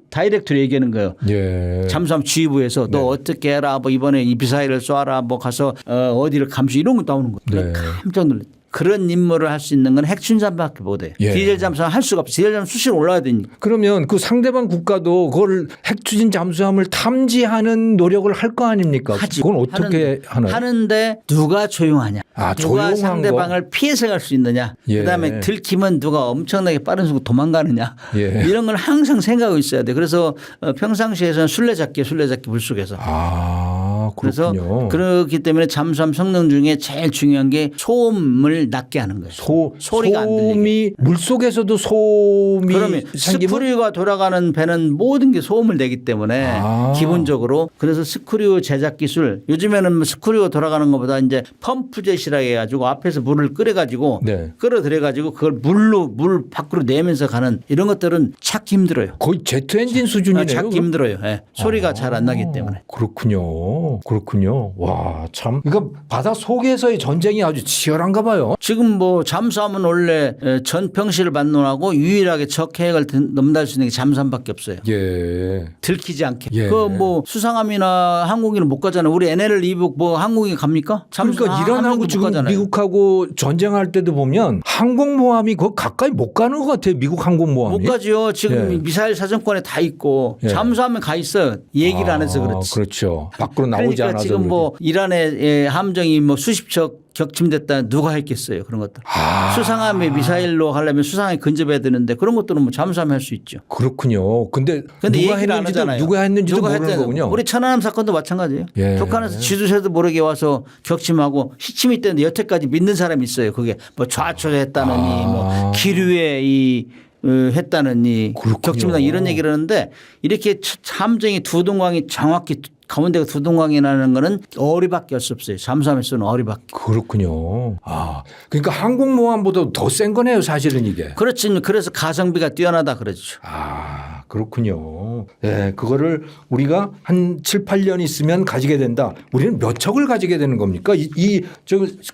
다이렉트로 얘기하는 거예요. 예. 잠수함 지휘부에서 너 어떻게 해라, 뭐 이번에 이 미사일을 쏴라, 뭐 가서 어디를 감시 이런 거 나오는 거예요. 네. 깜짝 놀랐. 그런 임무를 할 수 있는 건 핵추진잠밖에 못해요. 예. 디젤 잠수함 할 수가 없어요. 디젤 잠수함 수시로 올라야 되니까. 그러면 그 상대방 국가도 그걸 핵추진 잠수함을 탐지하는 노력을 할 거 아닙니까? 하지. 그건 어떻게 하나요? 하는데 누가 조용하냐. 아, 누가 조용한 상대방을 피해서 갈 수 있느냐. 예. 그다음에 들키면 누가 엄청나게 빠른 속도 도망가느냐. 예. 이런 걸 항상 생각하고 있어야 돼. 그래서 평상시에서는 술래잡기 물속에서. 아, 그래서 그렇군요. 그렇기 때문에 잠수함 성능 중에 제일 중요한 게 소음을 낮게 하는 거예요. 소리가 안 들리게. 소음이 물속에서도 소음이 그러면 생기면 스크류가 돌아가는 배는 모든 게 소음을 내기 때문에 아. 기본적으로 그래서 스크류 제작 기술 요즘에는 뭐 스크류가 돌아가는 것보다 이제 펌프젯이라 해가지고 앞에서 물을 끓여가지고 네. 끌어들여가지고 그걸 물 밖으로 내면서 가는 이런 것들은 찾기 힘들어요. 거의 제트 엔진 수준이네요. 찾기 힘들어요. 예. 소리가 잘 안 나기 때문에. 그렇군요. 그렇군요. 와, 참. 그러니까 바다 속에서의 전쟁이 아주 치열한가 봐요. 지금 뭐 잠수함은 원래 전평시를 반론하고 유일하게 적 해역을 넘날 수 있는 게 잠수함밖에 없어요. 예. 들키지 않게. 예. 그 뭐 수상함이나 항공기는 못 가잖아요. 우리 NL 이북 뭐 항공기 갑니까? 그러니까 이란하고 지금 미국하고 전쟁할 때도 보면 항공모함이 그 가까이 못 가는 것 같아요. 미국 항공모함이. 못 가죠. 지금 예. 미사일 사정권에 다 있고 예. 잠수함에 가 있어요. 얘기를 안 해서 그렇지. 그렇죠. 밖으로 나오지 그러니까 않아서. 지금 뭐 이란의 함정이 뭐 수십 척 격침됐다 누가 했겠어요. 그런 것들. 수상함에 미사일로 하려면 수상함에 근접해야 되는데 그런 것들은 뭐 잠수함에 할 수 있죠. 그렇군요. 근데 누가 얘기를 안 했는지도 하잖아요. 누가 했는지도 모르는 했잖아요. 거군요. 우리 천안함 사건도 마찬가지예요. 예. 북한에서 지도세도 모르게 와서 격침하고 시침이 때는데 여태까지 믿는 사람이 있어요. 그게 뭐 좌초했다느니 뭐 기류에 했다느니 그렇군요. 격침이다 이런 얘기를 하는데 이렇게 함정이 두 동강이 정확히 가운데가 두 동강이 나는 거는 어리밖에 할 수 없어요. 잠수함에서는 어리밖에. 그렇군요. 아, 그러니까 항공모함보다 더 센 거네요, 사실은 이게. 그렇지. 그래서 가성비가 뛰어나다 그러죠. 아, 그렇군요. 네, 그거를 우리가 한 7, 8년 있으면 가지게 된다. 우리는 몇 척을 가지게 되는 겁니까?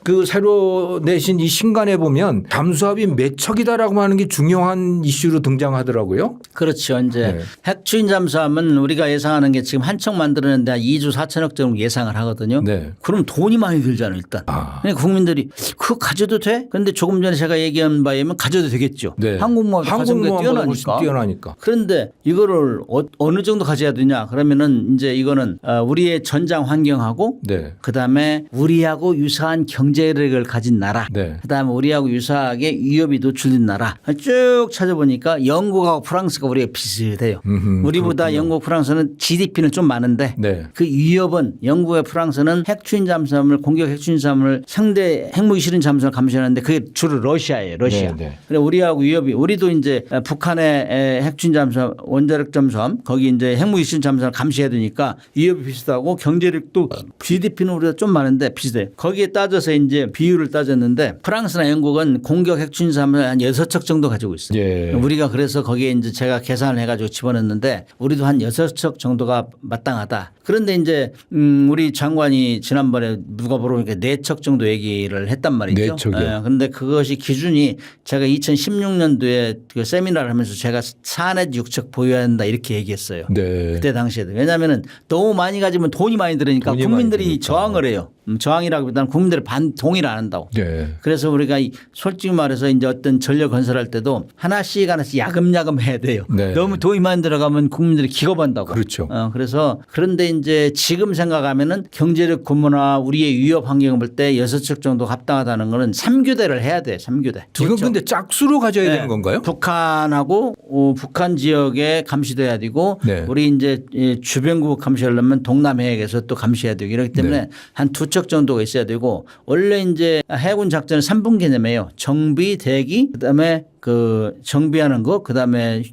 그 새로 내신 이 신간에 보면 잠수함이 몇 척이다라고 하는 게 중요한 이슈로 등장하더라고요. 그렇죠. 이제 네. 핵추진 잠수함은 우리가 예상하는 게 지금 한 척 만드는데 2조 4천억 정도 예상을 하거든요. 네. 그럼 돈이 많이 들잖아요, 일단. 그러니까 국민들이 그거 가져도 돼? 그런데 조금 전에 제가 얘기한 바에 의하면 가져도 되겠죠. 네. 항공모함이 가성비가 뛰어나니까. 뛰어나니까. 그런데 이거를 어느 정도 가져야 되냐 그러면은 이제 이거는 우리의 전장 환경하고 네. 그다음에 우리하고 유사한 경제력을 가진 나라 네. 그다음에 우리하고 유사하게 위협이 노출된 나라 쭉 찾아보니까 영국하고 프랑스가 우리가 비슷해요. 우리보다 그렇군요. 영국 프랑스는 GDP는 좀 많은데 네. 그 위협은 영국과 프랑스는 핵추진 잠수함을 공격 핵추진 잠수함을 상대 핵무기 실은 잠수함을 감시하는데 그게 주로 러시아예요. 러시아. 네, 네. 그래 우리하고 위협이 우리도 이제 북한의 핵추진 잠수함 원자력 잠수함 거기 이제 핵무기 실은 잠수함을 감시해야 되니까 위협이 비슷하고 경제력도 GDP는 우리가 좀 많은데 비슷해요. 거기에 따져서 이제 비율을 따졌는데 프랑스나 영국은 공격 핵추진 잠수함을 한 6척 정도 가지고 있어요. 예. 우리가 그래서 거기에 이제 제가 계산을 해가지고 집어넣는데 우리도 한 6척 정도가 마땅하다. 그런데 이제 우리 장관이 지난번에 누가 물어보니까 4척 정도 얘기를 했단 말이죠. 4척이요. 그런데 그것이 기준이 제가 2016년도에 그 세미나를 하면서 제가 4내지 6척 여서척 보유해야 한다 이렇게 얘기했어요. 네. 그때 당시에도. 왜냐하면 너무 많이 가지면 돈이 많이 들으니까 돈이 국민들이 많이 드니까. 저항을 해요. 저항이라기보다는 국민들이 동의를 안 한다고. 네. 그래서 우리가 솔직히 말해서 이제 어떤 전력 건설할 때도 하나씩 야금야금 해야 돼요. 네. 너무 돈이 많이 들어가면 국민들이 기겁한다고. 그렇죠. 그래서 그런데 이제 지금 생각하면은 경제력 규모나 우리의 위협 환경을 볼 때 6척 정도 합당하다는 거는 3교대를 해야 돼. 3교대. 이건 근데 짝수로 가져야 네. 되는 건가요? 북한하고 북한 지역에 감시돼야 되고 네. 우리 이제 주변국 감시하려면 동남해역에서 또 감시해야 되고 이렇기 때문에 네. 한 2척 정도가 있어야 되고 원래 이제 해군 작전은 3분 개념이에요. 정비, 대기, 그다음에 그 정비하는 거, 그다음에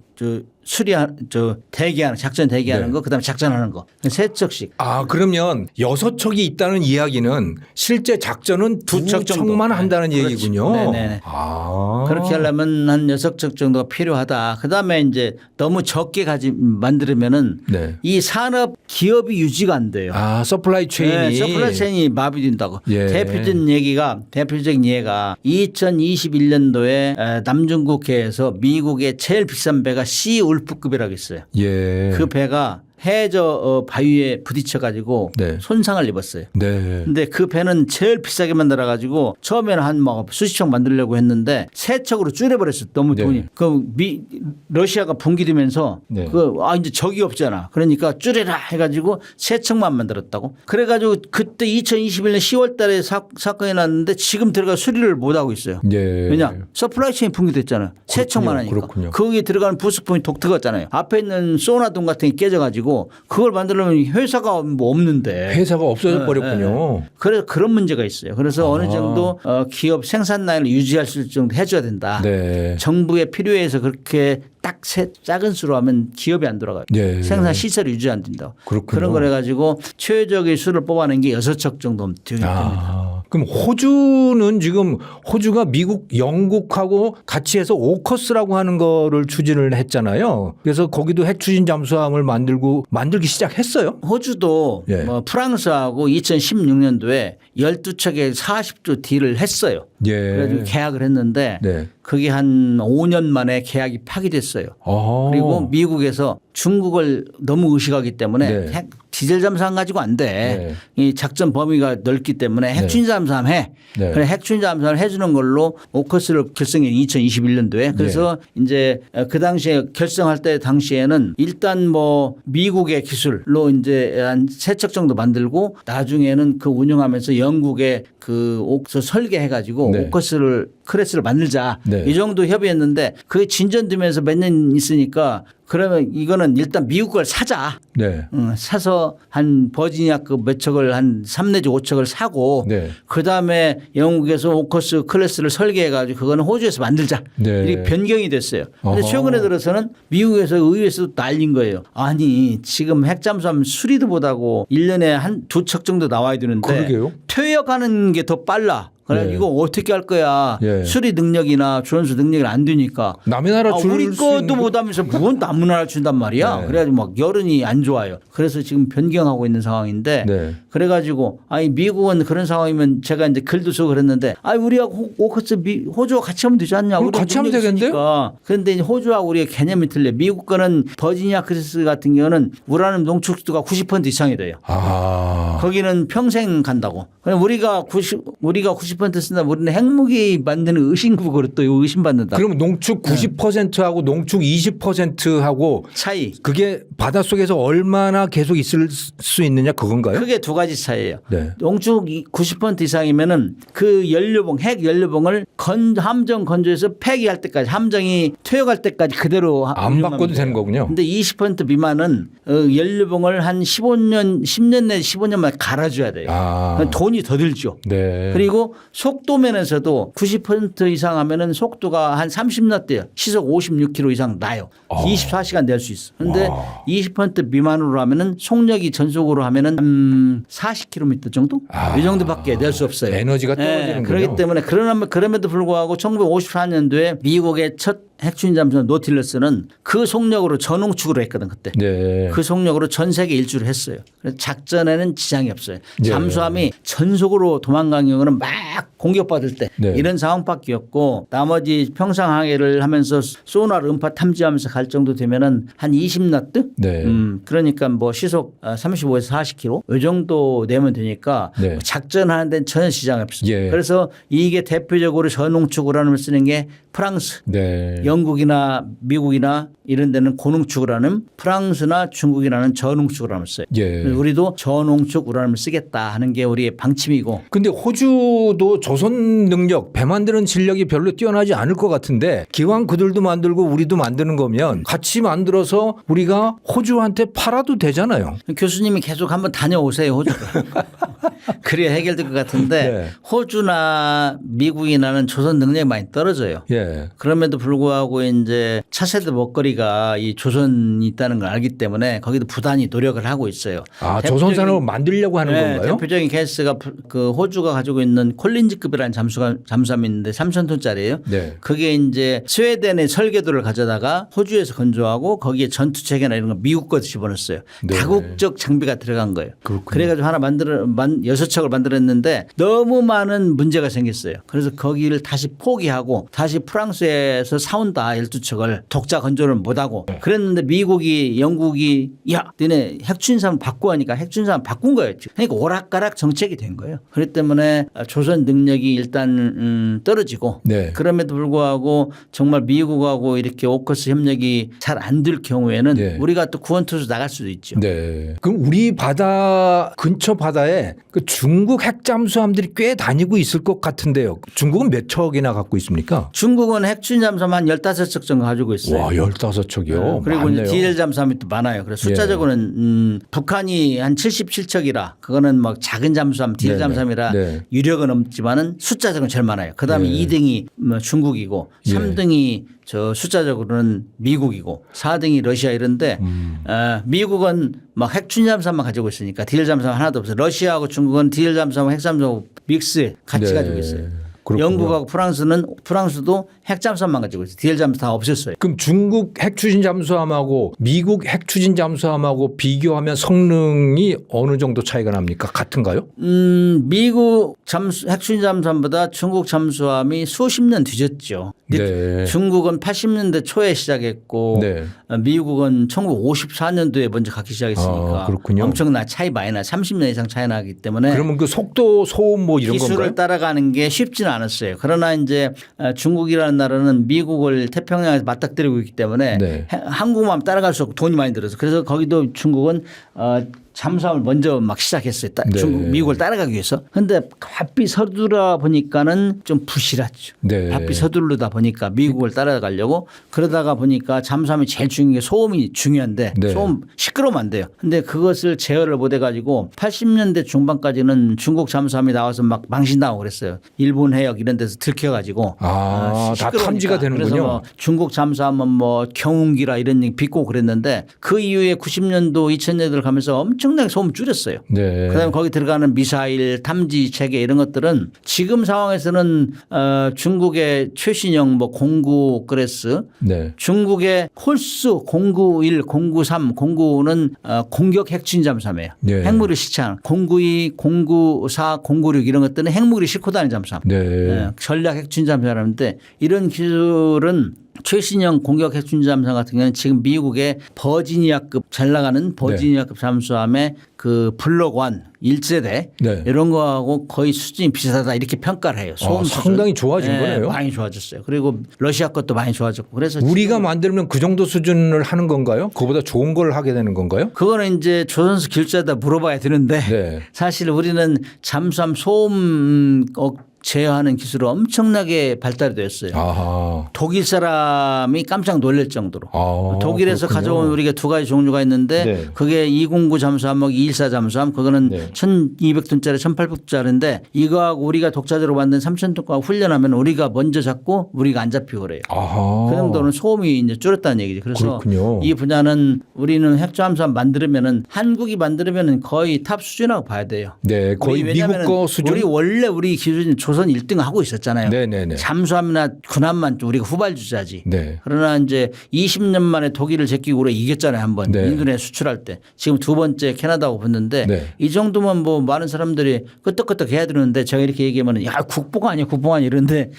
대기하는 작전 대기하는 네. 거, 그다음에 작전하는 거. 3척씩. 아, 그러면 6척이 있다는 이야기는 실제 작전은 2척 정도. 2척만 한다는 그렇지. 얘기군요. 네네. 아. 그렇게 하려면 한 6척 정도가 필요하다. 그다음에 이제 너무 적게 만들면은 네. 이 산업 기업이 유지가 안 돼요. 아, 서플라이 체인이. 서플라이 체인이 마비된다고. 예. 대표적인 예가 2021년도에 남중국해에서 미국의 제일 비싼 배가 시 울프급이라고 있어요. 예. 그 배가 해저 바위에 부딪혀 가지고 네. 손상을 입었어요. 네. 근데 그 배는 제일 비싸게 만들어 가지고 처음에는 한 수십 척 만들려고 했는데 3척으로 줄여버렸어요. 너무 네. 돈이. 러시아가 붕괴되면서 네. 이제 적이 없잖아. 그러니까 줄여라 해가지고 3척만 만들었다고. 그래가지고 그때 2021년 10월 달에 사건이 났는데 지금 들어가 수리를 못 하고 있어요. 예. 왜냐? 서플라이 체인 붕괴됐잖아요. 3척만 하니까. 그렇군요. 거기에 들어가는 부속품이 독특하잖아요. 앞에 있는 소나동 같은 게 깨져가지고 그걸 만들려면 회사가 뭐 없는데. 회사가 없어져 버렸군요. 그래서 그런 문제가 있어요. 그래서 어느 정도 기업 생산 라인을 유지할 수 있을 정도 해줘야 된다. 네. 정부의 필요해서 그렇게 딱 작은 수로 하면 기업이 안 돌아가요. 네. 생산 시설이 유지 안 된다. 그렇군요. 그런 걸 해가지고 최적의 수를 뽑아낸 게 6척 정도 되기 때문에. 그럼 호주는 지금 호주가 미국, 영국하고 같이 해서 오커스라고 하는 거를 추진을 했잖아요. 그래서 거기도 핵 추진 잠수함을 만들기 시작했어요. 호주도 예. 프랑스하고 2016년도에 12척에 40조 딜을 했어요. 예. 그래가지고 계약을 했는데 네. 그게 한 5년 만에 계약이 파기됐어요. 그리고 미국에서 중국을 너무 의식하기 때문에 네. 핵 디젤 잠수함 가지고 안 돼. 이 작전 범위가 넓기 때문에 핵 추진 잠수함 해. 네. 그래 핵 추진 잠수함을 해주는 걸로 오커스를 결성한 2021년도에 그래서 이제 그 당시에 결성할 때 당시에는 일단 뭐 미국의 기술로 이제 한 3척 정도 만들고 나중에는 그 운영하면서 영국의 그 옥서 설계해가지고 네. 오커스를 클래스를 만들자. 네. 이 정도 협의했는데 그게 진전되면서 몇 년 있으니까 그러면 이거는 일단 미국 걸 사자. 네. 사서 한 버지니아급 몇 척을 한 3 내지 5척을 사고 네. 그다음에 영국에서 오커스 클래스를 설계해 가지고 그거는 호주에서 만들자. 네. 이렇게 변경이 됐어요. 그런데 어허. 최근에 들어서는 미국에서 의회에서도 날린 거예요. 아니 지금 핵잠수함 수리도 못하고 1년에 한 2척 정도 나와야 되는데 그러게요. 퇴역하는 게 더 빨라. 그래 네. 이거 어떻게 할 거야. 예. 수리 능력이나 주원수 능력이 안 되니까. 남의 나라 줄 우리 수 것도 있는 못하면서 뭔 남의 나라 준단 말이야. 네. 그래가지고 막 여론이 안 좋아요. 그래서 지금 변경하고 있는 상황인데 네. 그래가지고 아니 미국은 그런 상황이면 제가 이제 글도 쓰고 그랬는데 아니 우리가 오커스 호주와 같이 하면 되지 않냐. 그럼 같이 하면 되겠는데요? 그런데 이제 호주하고 우리의 개념이 틀려. 미국 거는 버지니아 클래스 같은 경우는 우라늄 농축도가 90% 이상이 돼요. 거기는 평생 간다고. 그럼 우리가 90% 쓴다. 우리는 핵무기 만드는 의심국으로 또 의심받는다. 그럼 농축 90%하고 농축 20%하고 차이. 그게 바닷속에서 얼마나 계속 있을 수 있느냐 그건가요? 크게 2가지 차이예요. 네. 농축 90% 이상이면은 그 연료봉, 핵 연료봉을 함정 건조해서 폐기할 때까지 함정이 퇴역할 때까지 그대로 안 바꿔도 되는 거군요. 근데 20% 미만은 연료봉을 한 10년 내지 15년 만에 갈아줘야 돼요. 돈이 더 들죠. 네. 그리고 속도 면에서도 90% 이상 하면은 속도가 한 30knot대요. 시속 56km 이상 나요. 24시간 낼 수 있어. 그런데 20% 미만으로 하면은 속력이 전속으로 하면은 40km 정도? 이 정도밖에 낼 수 없어요. 에너지가 떨어지는군요. 그렇기 때문에 그럼에도 불구하고 1954년도에 미국의 첫 핵추진 잠수함 노틸러스는 그 속력으로 전홍축으로 했거든 그때. 네. 그 속력으로 전 세계 일주를 했어요. 그래서 작전에는 지장이 없어요. 네. 잠수함이 전속으로 도망간 경우는 막 공격받을 때 네. 이런 상황밖에 없고 나머지 평상 항해를 하면서 소나르 음파 탐지하면서 갈 정도 되면은 한 20나트? 네. 그러니까 뭐 시속 35에서 40km 이 정도 내면 되니까 네. 작전하는 데는 전혀 지장이 없어요. 예. 그래서 이게 대표적으로 전홍축 우라늄을 쓰는 게 프랑스, 네. 영국이나 미국이나 이런 데는 고농축 우라늄, 프랑스나 중국이라는 전홍축 우라늄을 써요. 예. 그래서 우리도 전홍축 우라늄을 쓰겠다 하는 게 우리의 방침이고. 근데 호주도 조선 능력, 배 만드는 실력이 별로 뛰어나지 않을 것 같은데 기왕 그들도 만들고 우리도 만드는 거면 같이 만들어서 우리가 호주한테 팔아도 되잖아요. 교수님이 계속 한번 다녀오세요, 호주. 그래야 해결될 것 같은데 네. 호주나 미국이나는 조선 능력이 많이 떨어져요. 예. 그럼에도 불구하고 이제 차세대 먹거리가 이 조선이 있다는 걸 알기 때문에 거기도 부단히 노력을 하고 있어요. 아, 조선 산업을 만들려고 하는 네, 건가요? 대표적인 케이스가 그 호주가 가지고 있는 콜린즈급이라는 잠수함이 있는데 3,000톤짜리예요. 네. 그게 이제 스웨덴의 설계도를 가져다가 호주에서 건조하고 거기에 전투 체계나 이런 거 미국 거 집어넣었어요. 네. 다국적 장비가 들어간 거예요. 그렇군요. 그래가지고 하나 6척을 만들었는데 너무 많은 문제가 생겼어요. 그래서 거기를 다시 포기하고 다시 프랑스에서 사온다 12척을 독자 건조를 못하고 그랬는데 미국이 영국이 야 너네 핵추진사함 바꾸고 하니까 핵추진사함 바꾼 거예요. 그러니까 오락가락 정책이 된 거예요. 그렇기 때문에 조선 능력이 일단 떨어지고 네. 그럼에도 불구하고 정말 미국하고 이렇게 오커스 협력이 잘 안 될 경우에는 네. 우리가 또 구원투수 나갈 수도 있죠. 네. 그럼 우리 바다 근처 바다에 그 중국 핵잠수함들이 꽤 다니고 있을 것 같은데요. 중국은 몇 척이나 갖고 있습니까? 중국은 핵추진 잠수함 한 15척 정도 가지고 있어요. 와, 15척이요. 그리고 많네요. 이제 DL 잠수함이 또 많아요. 그래서 숫자적으로는 북한이 한 77척이라 그거는 뭐 작은 잠수함 DL 네네. 잠수함이라 네. 유력은 없지만은 숫자적으로 제일 많아요. 그다음에 네. 2등이 뭐 중국이고 예. 3등이 저 숫자적으로는 미국이고 4등이 러시아 이런데 미국은 막 핵추진 잠수함만 가지고 있으니까 DL 잠수함 하나도 없어요. 러시아하고 중국은 DL 잠수함 핵잠수함 믹스 같이 네. 가지고 있어요. 그렇군요. 영국하고 프랑스도 핵잠수함만 가지고 있어요. DL 잠수 다 없었어요. 그럼 중국 핵추진 잠수함하고 미국 핵추진 잠수함하고 비교하면 성능이 어느 정도 차이가 납니까? 같은가요? 미국 핵추진 잠수함보다 중국 잠수함이 수십 년 뒤졌죠. 네. 중국은 80년대 초에 시작했고 네. 미국은 1954년도에 먼저 갖기 시작했으니까 아, 그렇군요. 엄청나 차이 많이 나 30년 이상 차이 나기 때문에 그러면 그 속도, 소음 뭐 이런 기술을 건가요? 따라가는 게 쉽지는 않았어요. 그러나 이제 중국이라는 나라는 미국을 태평양에서 맞닥뜨리고 있기 때문에 네. 한국만 따라갈 수 없고 돈이 많이 들어서 그래서 거기도 중국은 잠수함을 먼저 막 시작했어요. 네. 중국, 미국을 따라가기 위해서. 그런데 바삐 서두르다 보니까는 좀 부실하죠. 네. 바삐 서두르다 보니까 미국을 따라가려고 그러다가 보니까 잠수함이 제일 중요한 게 소음이 중요한데 네. 소음 시끄러우면 안 돼요. 근데 그것을 제어를 못 해가지고 80년대 중반까지는 중국 잠수함이 나와서 막 망신당하고 그랬어요. 일본 해역 이런 데서 들켜가지고. 다 시끄러우니까. 탐지가 되는군요. 그래서 뭐 중국 잠수함은 뭐 경운기라 이런 얘기 빚고 그랬는데 그 이후에 90년도 2000년대를 가면서 엄청나게 소음 줄였어요. 네. 그다음에 거기 들어가는 미사일 탐지 체계 이런 것들은 지금 상황에서는 중국의 최신형 뭐 09그레스 네. 중국의 홀스 091, 093, 09는 공격 핵추진 잠수함이에요. 네. 핵무기를 시체하는 092, 094, 096 이런 것들은 핵무기를 싣고 다니는 잠수함. 네. 전략 핵추진 잠수함인데 이런 기술은 최신형 공격 핵추진 잠수함 같은 경우는 지금 미국의 버지니아급 잘 나가는 버지니아급 잠수함의 그 블록1 1세대 네. 이런 거하고 거의 수준이 비슷하다 이렇게 평가를 해요. 소음 수준. 상당히 좋아진 거네요. 많이 좋아졌어요. 그리고 러시아 것도 많이 좋아졌고 그래서 우리가 만들면 그 정도 수준을 하는 건가요? 그거보다 좋은 걸 하게 되는 건가요? 그거는 이제 조선소 길조에다 물어봐야 되는데 네. 사실 우리는 잠수함 소음 제어하는 기술이 엄청나게 발달이 됐어요. 아하. 독일 사람이 깜짝 놀랄 정도로. 아, 독일에서 그렇군요. 가져온 우리가 두 가지 종류가 있는데 네. 그게 209 잠수함하고 214 잠수함 그거는 네. 1200톤짜리 1800톤짜리인데 이거하고 우리가 독자적으로 만든 3000톤하고 훈련하면 우리가 먼저 잡고 우리가 안 잡히고 그래요. 아하. 그 정도는 소음이 이제 줄었다는 얘기죠. 그래서 그렇군요. 이 분야는 우리는 핵잠수함 만들면은 한국이 만들면은 거의 탑 수준이라고 봐야 돼요. 네, 거의 우리 미국 왜냐면은 거 수준. 우리 원래 우리 기준이 조선 1등 하고 있었잖아요. 네네네. 잠수함이나 군함만 우리가 후발주자지. 네. 그러나 이제 20년 만에 독일을 제끼고 우리가 이겼잖아요. 한번 네. 인도네시아 수출할 때. 지금 두 번째 캐나다하고 붙는데 네. 이 정도면 뭐 많은 사람들이 끄떡끄떡 해야 되는데 제가 이렇게 얘기하면 야 국보가 아니야 국보가 아니야 이런데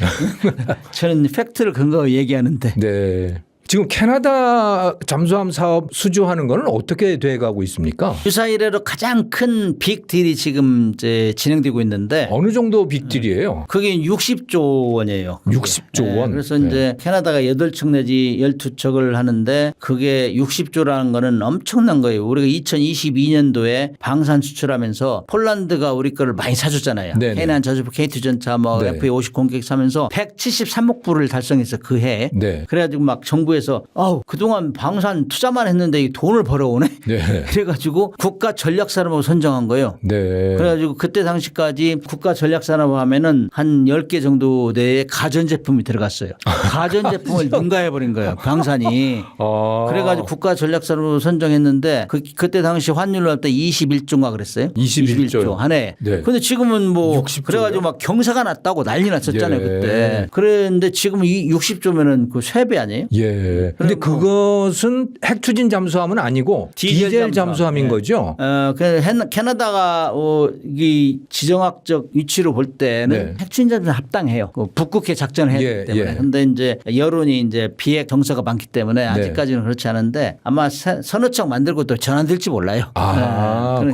저는 팩트를 근거로 얘기하는데. 네. 지금 캐나다 잠수함 사업 수주하는 거는 어떻게 돼가고 있습니까? 유사 이래로 가장 큰 빅 딜이 지금 이제 진행되고 있는데 어느 정도 빅딜이에요? 그게 60조 원이에요. 60조 원. 그래서 이제 캐나다가 8척 내지 12척을 하는데 그게 60조라는 거는 엄청난 거예요. 우리가 2022년도에 방산 수출하면서 폴란드가 우리 거를 많이 사줬잖아요. 네네. 해난 저주부 K2 전차 뭐 네. FA50 공격 사면서 173억 불을 달성해서 그 해에 네. 그래가지고 막 정부에서 그동안 방산 투자만 했는데 이 돈을 벌어오네. 네. 그래가지고 국가 전략산업으로 선정한 거예요. 네. 그래가지고 그때 당시까지 국가 전략산업 하면은 한 10개 정도 내에 가전제품이 들어갔어요. 가전제품을 능가해버린 거예요. 방산이. 그래가지고 국가 전략산업으로 선정했는데 그때 당시 환율로 할 때 21조인가 그랬어요. 21조 한 해. 네. 근데 지금은 뭐 60조 요? 그래가지고 막 경사가 났다고 난리 났었잖아요. 예. 그때. 그런데 지금 이 60조면은 그 3배 아니에요? 예. 근데 그것은 핵 추진 잠수함은 아니고 디젤 잠수함인 네. 거죠? 캐나다가 이 지정학적 위치로 볼 때는 네. 핵추진자는 합당해요. 북극해 작전을 해야 되기 때문에. 그런데 이제 여론이 이제 비핵 정서가 많기 때문에 아직까지는 그렇지 않은데 아마 서너 척 만들고 또 전환될지 몰라요.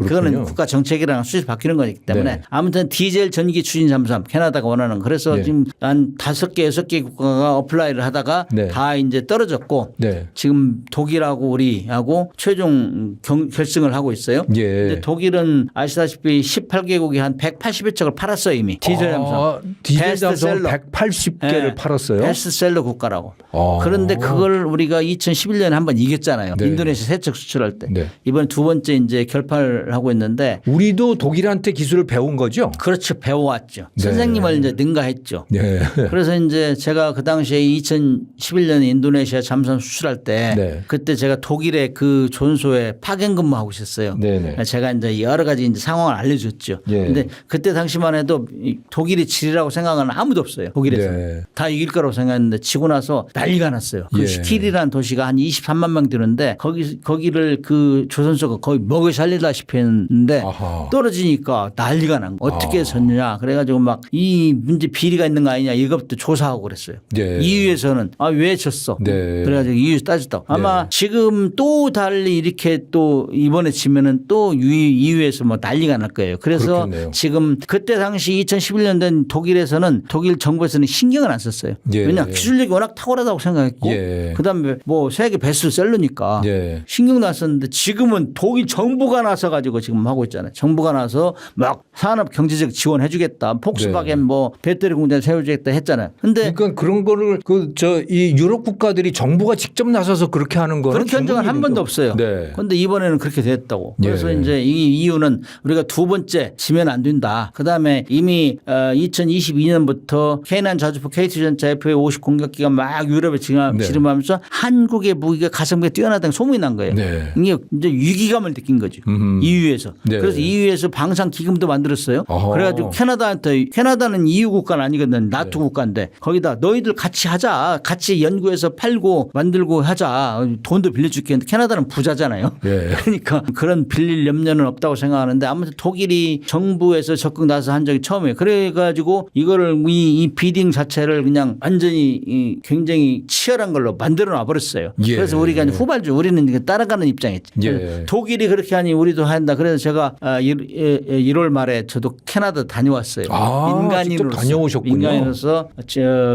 그거는 국가 정책이랑 수시 바뀌는 거기 때문에 네. 아무튼 디젤 전기 추진 잠수함 캐나다가 원하는 그래서 네. 지금 한 5개, 6개 국가가 어플라이를 하다가 네. 다 이제 떨어졌고 네. 지금 독일하고 우리하고 최종 결승을 하고 있어요. 예. 근데 독일은 아시다시피 18개국이 한 180여 척을 팔았어요 이미. 디젤 잠수함. 디젤 잠수함 베스트셀러. 180개를 팔았어요. 베스트셀러 국가라고. 그런데 그걸 우리가 2011년에 한번 이겼잖아요. 네. 인도네시아 3척 수출할 때. 네. 이번에 두 번째 이제 결판을 하고 있는데 우리도 독일한테 기술을 배운 거죠? 그렇죠. 배워왔죠. 네. 선생님을 이제 능가했죠. 네. 그래서 이제 제가 그 당시에 2011년에 인도네시아 잠수함 수출할 때 네. 그때 제가 독일의 그 존소에 파견 근무하고 있었어요. 네네. 제가 이제 여러 가지 이제 상황을 알려줬죠. 예. 근데 그때 당시만 해도 독일이 질이라고 생각하는 아무도 없어요. 독일에서. 네. 다 이길 거라고 생각했는데 지고 나서 난리가 났어요. 그 예. 슈틸이라는 도시가 한 23만 명 되는데 거기를 그 조선소가 거의 먹여 살리다시피 했는데 아하. 떨어지니까 난리가 난 거예요. 어떻게 졌냐. 그래가지고 막 이 문제 비리가 있는 거 아니냐 이것부터 조사하고 그랬어요. 예. EU에서는 왜 졌어. 네. 그래가지고 EU에서 따졌다고. 아마 지금 또 달리 이렇게 또 이번에 지면은 또 EU에서 뭐 난리가 날 거예요. 그래서 그렇겠네요. 지금 그때 당시 2011년 된 독일에서는 독일 정부에서는 신경을 안 썼어요. 예. 왜냐 기술력이 워낙 탁월하다고 생각했고 예. 그다음에 뭐 세계 베스트셀러니까 예. 신경도 안 썼는데 지금은 독일 정부가 나서 가지고 지금 하고 있잖아요. 정부가 나서 막 산업 경제적 지원해 주겠다. 폭스바겐 뭐 배터리 공장 세워주겠다 했잖아요. 근데 그러니까 그런 거를 이 유럽 국가들이 정부가 직접 나서서 그렇게 하는 거는 그렇게 한 적은 한 번도 없어요. 네. 그런데 이번에는 그렇게 됐다고. 그래서 예. 이제 이 이유는 우리가 두 번째 지면 안 된다. 그다음에 이미 2022년부터 K9 자주포 K2 전차 FA50 공격기가 막 유럽에 지름하면서 한국의 무기가 가성비가 뛰어나다는 소문이 난 거예요. 네. 이게 이제 위기감을 느낀 거죠. EU에서. 네. 그래서 EU에서 방산 기금도 만들었어요. 어허. 그래가지고 캐나다는 EU 국가는 아니거든. 나토 국가인데 거기다 너희들 같이 하자. 같이 연구해서 팔고 만들고 하자. 돈도 빌려줄게 했는데 캐나다는 부자잖아요. 예. 그러니까 그런 빌릴 염려는 없다고 생각하는데 아무튼 독일이 정부에서 적극 나서 한 적이 처음이에요. 그래가지고 이거를 이 비딩 자체를 그냥 완전히 굉장히 치열한 걸로 만들어 놔버렸어요. 예. 그래서 우리가 이제 후발주 우리는 따라가는 입장이지. 예. 독일이 그렇게 하니 우리도 한다. 그래서 제가 1월 말에 저도 캐나다 다녀왔어요. 직접 다녀오셨군요. 민간인으로서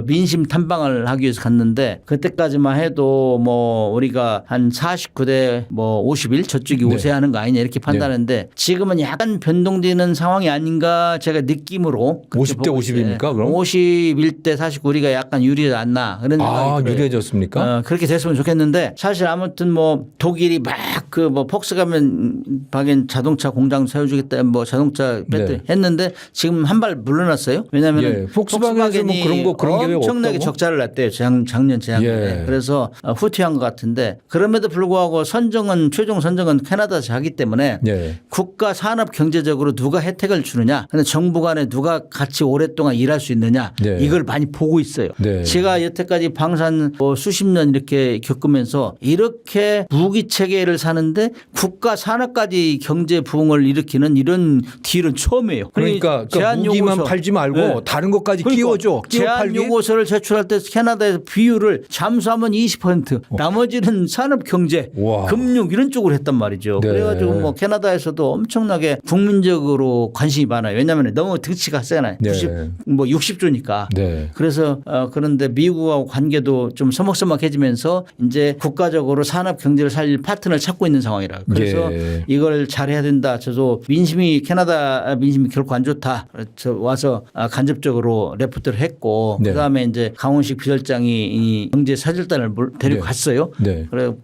민심 탐방을 하기 위해서 갔는데 그때까지만 해도 뭐 우리가 한 49대 뭐 51 저쪽이 네. 우세하는 거 아니냐 이렇게 판단하는데 지금은 약간 변동되는 상황이 아닌가 제가 느낌으로 50대 50입니까 그럼? 51대 49 우리가 약간 유리하지 않나 그런 생각이 들어요. 유리해졌습니까? 그렇게 됐으면 좋겠는데 사실 아무튼 뭐 독일이 막 그 뭐 폭스바겐 자동차 공장 세워주겠다 뭐 자동차 배터리 했는데 지금 한 발 물러났어요. 왜냐하면 폭스바겐에서 뭐 그런 게 왜 엄청나게 없다고? 적자를 냈대요. 작년 재작년에. 그래서 후퇴한 것 같은데 그럼에도 불구하고 최종 선정은 캐나다에서 하기 때문에 국가 산업 경제적으로 누가 혜택을 주느냐, 근데 정부 간에 누가 같이 오랫동안 일할 수 있느냐 이걸 많이 보고 있어요. 제가 여태까지 방산 수십 년 이렇게 겪으면서 이렇게 무기 체계를 사는데 국가 산업까지 경제 부흥을 일으키는 이런 딜은 처음이에요. 그러니까 무기만 팔지 말고 다른 것까지 끼워줘. 제한 요구서를 제출할 때 캐나다에서 비율을 잠수하면 20%, 나머지는 산업 경제, 금융 이런 쪽으로 했단 말이죠. 그래가지고 뭐 캐나다에서도 엄청나게 국민적으로 관심이 많아요. 왜냐하면 너무 등치가 세잖아요. 60조니까. 그래서 그런데 미국하고 관계도 좀 서먹서먹해지면서 이제 국가적으로 산업 경제를 살릴 파트너를 찾고 있는 상황이라. 그래서 이걸 잘해야 된다. 저도 캐나다 민심이 결코 안 좋다. 와서 간접적으로 레포트를 했고 그다음에 이제 강훈식 비서장이 이 경제 사절단을 데리고 갔어요.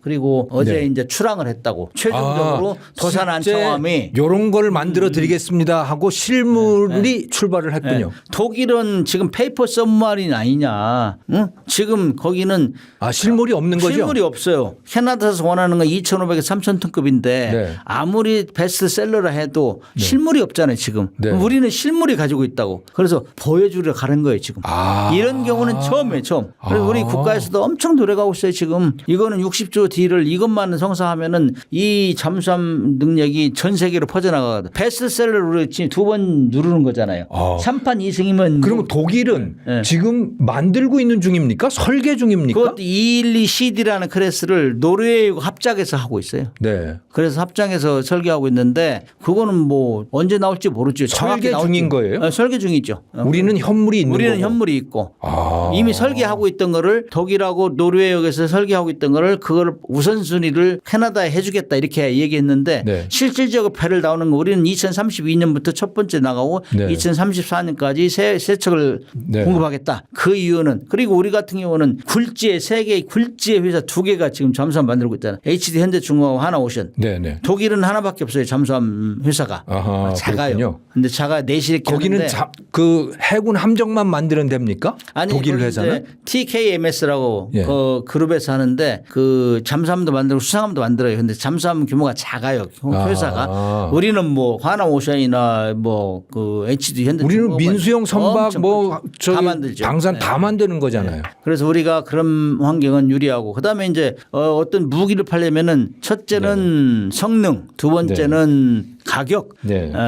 그리고 어제 이제 출항을 했다고. 최종적으로 도산 안청함이 이런 걸 만들어 드리겠습니다 하고 실물이 출발을 했군요. 독일은 지금 페이퍼 썸마린 아니냐. 응? 지금 거기는 실물이 없는 거죠? 실물이 없어요. 캐나다에서 원하는 건 2,500에서 3,000톤급인데 아무리 베스트셀러라 해도 실물이 없잖아요 지금. 우리는 실물이 가지고 있다고. 그래서 보여주려 가는 거예요 지금. 이런 경우는 처음이에요 처음. 그래서 우리 국가에서도 엄청 노력하고 있어요 지금. 이거는 60조 딜을 이것만 성사하면은 이 잠수함 능력이 전 세계로 퍼져나가거든. 베스트셀러로 지금 2번 누르는 거잖아요. 3판 2승이면. 그럼 독일은 지금 만들고 있는 중입니까? 설계 중입니까? 그것도 212CD라는 클래스를 노르웨이하고 합작해서 하고 있어요. 그래서 합작해서 설계하고 있는데 그거는 뭐 언제 나올지 모르죠. 설계 중인 거예요? 설계 중이죠. 우리는 현물이 있는 우리는 거고. 현물이 있고 이미 설계하고 있던 거를 독일하고 노르웨이에서 설계하고 있던 거를 그걸 우선순위를 캐나다에 해주겠다 이렇게 얘기했는데 실질적으로 배를 나오는 거 우리는 2032년부터 첫 번째 나가고 2034년까지 세 척을 공급하겠다. 그 이유는 그리고 우리 같은 경우는 세계 굴지의 회사 2개가 지금 잠수함 만들고 있잖아요. HD 현대중공하고 하나오션. 독일은 하나밖에 없어요. 잠수함 회사가. 작아요. 근데 작아 내실에 거기는 그 해군 함정만 만드는 데입니까? 아니 독일 회사는? TKMS라고 그 그룹에서 하는데 그 잠수함도 만들고 수상함도 만들어요. 근데 잠수함 규모가 작아요. 회사가. 우리는 뭐 하나오션이나 뭐 그 HD 현대 우리는 민수용 선박 뭐 다 만들죠. 방산 다 만드는 거잖아요. 그래서 우리가 그런 환경은 유리하고 그다음에 이제 어떤 무기를 팔려면은 첫째는 성능, 두 번째는 가격,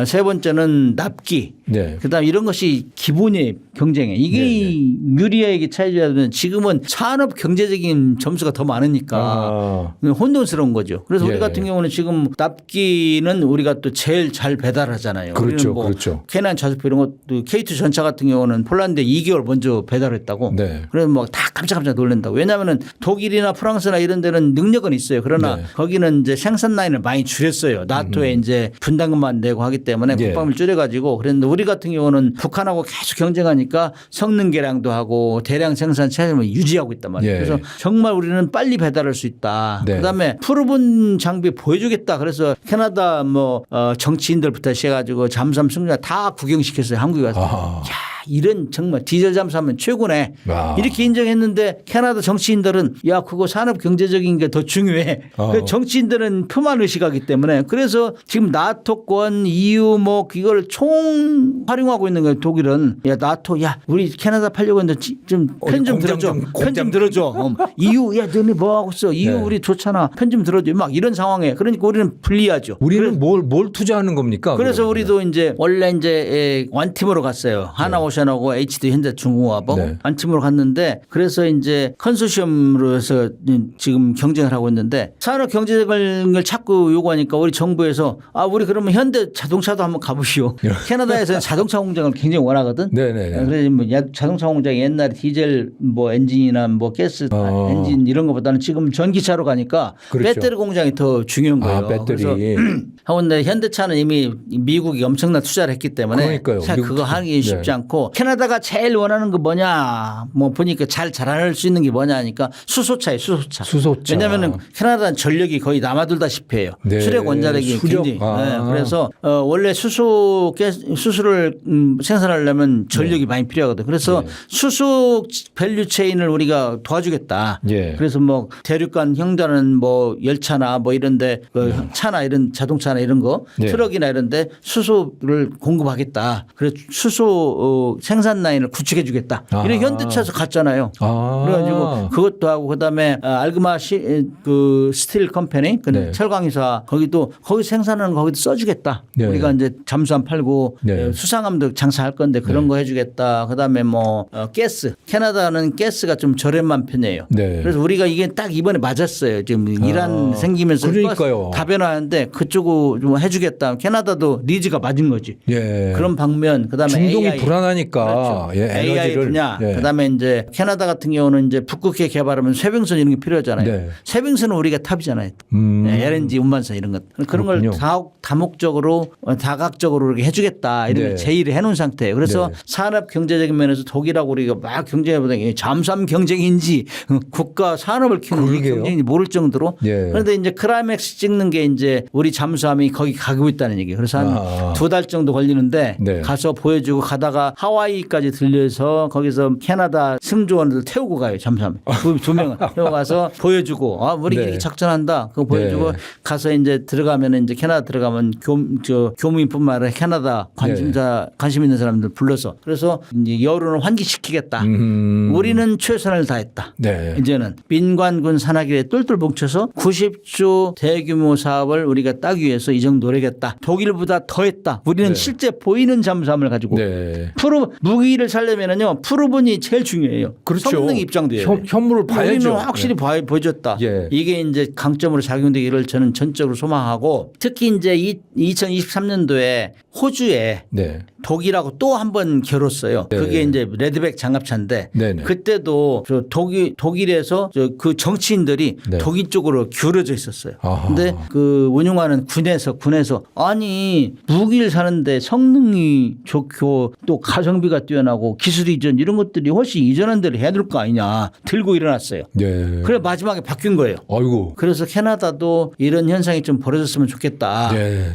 세 번째는 납기, 그다음 이런 것이 기본이에요 경쟁에. 이게 유리하게 차이줘야 지금은 산업 경제적인 점수가 더 많으니까 혼돈스러운 거죠. 그래서 우리 같은 경우는 지금 납기는 우리가 또 제일 잘 배달하잖아요. 그렇죠, 뭐 그렇죠. 캐난 자주포 이런 것도 K2 전차 같은 경우는 폴란드에 2개월 먼저 배달했다고. 그래서 뭐 다 깜짝깜짝 놀란다고. 왜냐하면 독일이나 프랑스나 이런 데는 능력은 있어요. 그러나 거기는 이제 생산 라인을 많이 줄였어요. 나토에 이제 분담금만 내고 하기 때문에 국방을 줄여가지고 그랬는데 우리 같은 경우는 북한하고 계속 경쟁하니까 성능 개량도 하고 대량 생산 체제를 유지하고 있단 말이에요. 그래서 정말 우리는 빨리 배달할 수 있다. 그다음에 프로본 장비 보여주겠다. 그래서 캐나다 뭐 정치인들부터 시작해가지고 잠수함 승무원 다 구경시켰어요. 한국에 와서. 야, 이런 정말 디젤 잠수함은 최고네. 이렇게 인정했는데 캐나다 정치인들은 야 그거 산업 경제적인 게 더 중요해. 정치인들은 표만 의식하기 때문에 그래서 지금 나토권 EU 뭐 이걸 총 활용하고 있는 거예요. 독일은 야 나토 야 우리 캐나다 팔려고 했는데 좀 편 좀 들어줘. 편 좀 들어줘. EU 야 너네 뭐 하고 있어. EU 우리 좋잖아. 편 좀 들어줘. 막 이런 상황에 그러니까 우리는 불리하죠. 우리는 뭘 투자하는 겁니까? 그래서 우리도 이제 원래 이제 완팀으로 갔어요. 하나오션하고 HD 현대중공업하고 완팀으로 갔는데 그래서 이제 컨소시엄으로 해서 지금 경쟁을 하고 있는데 산업 경제적을 자꾸 요구하니까 우리 정부에서 우리 그러면 현대 자동차도 한번 가보시오. 캐나다에서는 자동차 공장을 굉장히 원하거든. 그래서 뭐 자동차 공장이 옛날에 디젤 뭐 엔진이나 뭐 가스 엔진 이런 것보다는 지금 전기차로 가니까 배터리 공장이 더 중요한 거예요. 배터리. 하는데 현대차는 이미 미국이 엄청난 투자를 했기 때문에 그러니까요. 그거 하기 쉽지 않고 가지고 캐나다가 제일 원하는 거 뭐냐 뭐 보니까 잘 자랄 수 있는 게 뭐냐 하니까 수소차예요. 수소차. 왜냐하면 캐나다는 전력이 거의 남아돌다시피 해요. 네. 수력 원자력이 굉장히. 네. 그래서 원래 수소를 생산하려면 전력이 많이 필요하거든요. 그래서 수소 밸류 체인을 우리가 도와주겠다. 그래서 뭐 대륙간 형단은 뭐 열차나 뭐 이런데 그 차나 이런 자동차나 이런 거 트럭이나 이런데 수소를 공급하겠다. 그래서 수소 생산 라인을 구축해 주겠다. 이런 현대차에서 갔잖아요. 그래가지고 그것도 하고 그다음에 알그마 그 스틸 컴퍼니 그 철강회사 거기 생산하는 거 거기도 써주겠다. 우리가 이제 잠수함 팔고 수상함도 장사할 건데 그런 거 해주겠다. 그다음에 뭐 가스 캐나다는 가스가 좀 저렴한 편이에요. 그래서 우리가 이게 딱 이번에 맞았어요. 지금 이란 생기면서 다변화하는데 그쪽으로 좀 해주겠다. 캐나다도 니즈가 맞은 거지. 그런 방면 그다음에 중동이 AI. 불안하니까 그렇죠. AI 분야 그다음에 이제 캐나다 같은 경우는 이제 북극해 개발하면 쇄병선 이런 게 필요하잖아요. 쇄병선은 우리가 탑이잖아요. LNG 운반선 이런 것 그런 걸 다각적으로 이렇게 해주겠다 이런 걸 제의를 해놓은 상태예요. 그래서 산업 경제적인 면에서 독일하고 우리가 막 경쟁해보다 잠수함 경쟁인지 국가 산업을 키우는 경쟁인지 모를 정도로 그런데 이제 크라이맥스 찍는 게 이제 우리 잠수함이 거기 가고 있다는 얘기예요. 그래서 한 2달 정도 걸리는데 가서 보여주고 가다가 하와이까지 들려서 거기서 캐나다 승조원들 태우고 가요. 잠수함에. 두 명을 태우고 가서 보여주고 우리 이렇게 작전한다. 그거 보여주고 가서 이제 들어가면 이제 캐나다 들어가면 교무인뿐만 아니라 캐나다 관심 있는 사람들 불러서 그래서 이제 여론을 환기시키겠다. 우리는 최선을 다했다. 이제는 민관군 산하기에 똘똘 뭉쳐서 90조 대규모 사업을 우리가 따기 위해서 이 정도 노력했다. 독일보다 더했다. 우리는 실제 보이는 잠수함을 가지고 무기를 살려면은요 프로분이 제일 중요해요. 성능 입장도예요. 현물을 봐야죠. 우리는 확실히 보여줬다. 이게 이제 강점으로 작용되기를 저는 전적으로 소망하고 특히 이제 2023년도에 호주에 독일하고 또 한 번 결었어요. 그게 이제 레드백 장갑차인데 그때도 독일에서 그 정치인들이 독일 쪽으로 기울어져 있었어요. 근데 그 운용하는 군에서 아니 무기를 사는데 성능이 좋고 또 가성비가 뛰어나고 기술 이전 이런 것들이 훨씬 이전한 대로 해야 될 거 아니냐 들고 일어났어요. 그래 마지막에 바뀐 거예요. 그래서 캐나다도 이런 현상이 좀 벌어졌으면 좋겠다.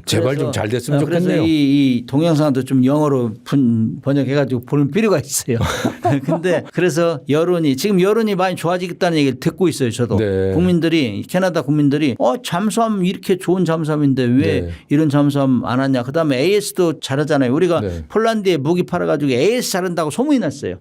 제발 좀 잘 됐으면 좋겠네요. 그래서 이 동영상도 좀 영어로 번역해가지고 보는 필요가 있어요. 근데 그래서 지금 여론이 많이 좋아지겠다는 얘기를 듣고 있어요. 저도 캐나다 국민들이 잠수함 이렇게 좋은 잠수함인데 왜 이런 잠수함 안 하냐. 그다음에 AS도 잘하잖아요. 우리가 폴란드에 무기 팔아가지고 AS 잘한다고 소문이 났어요.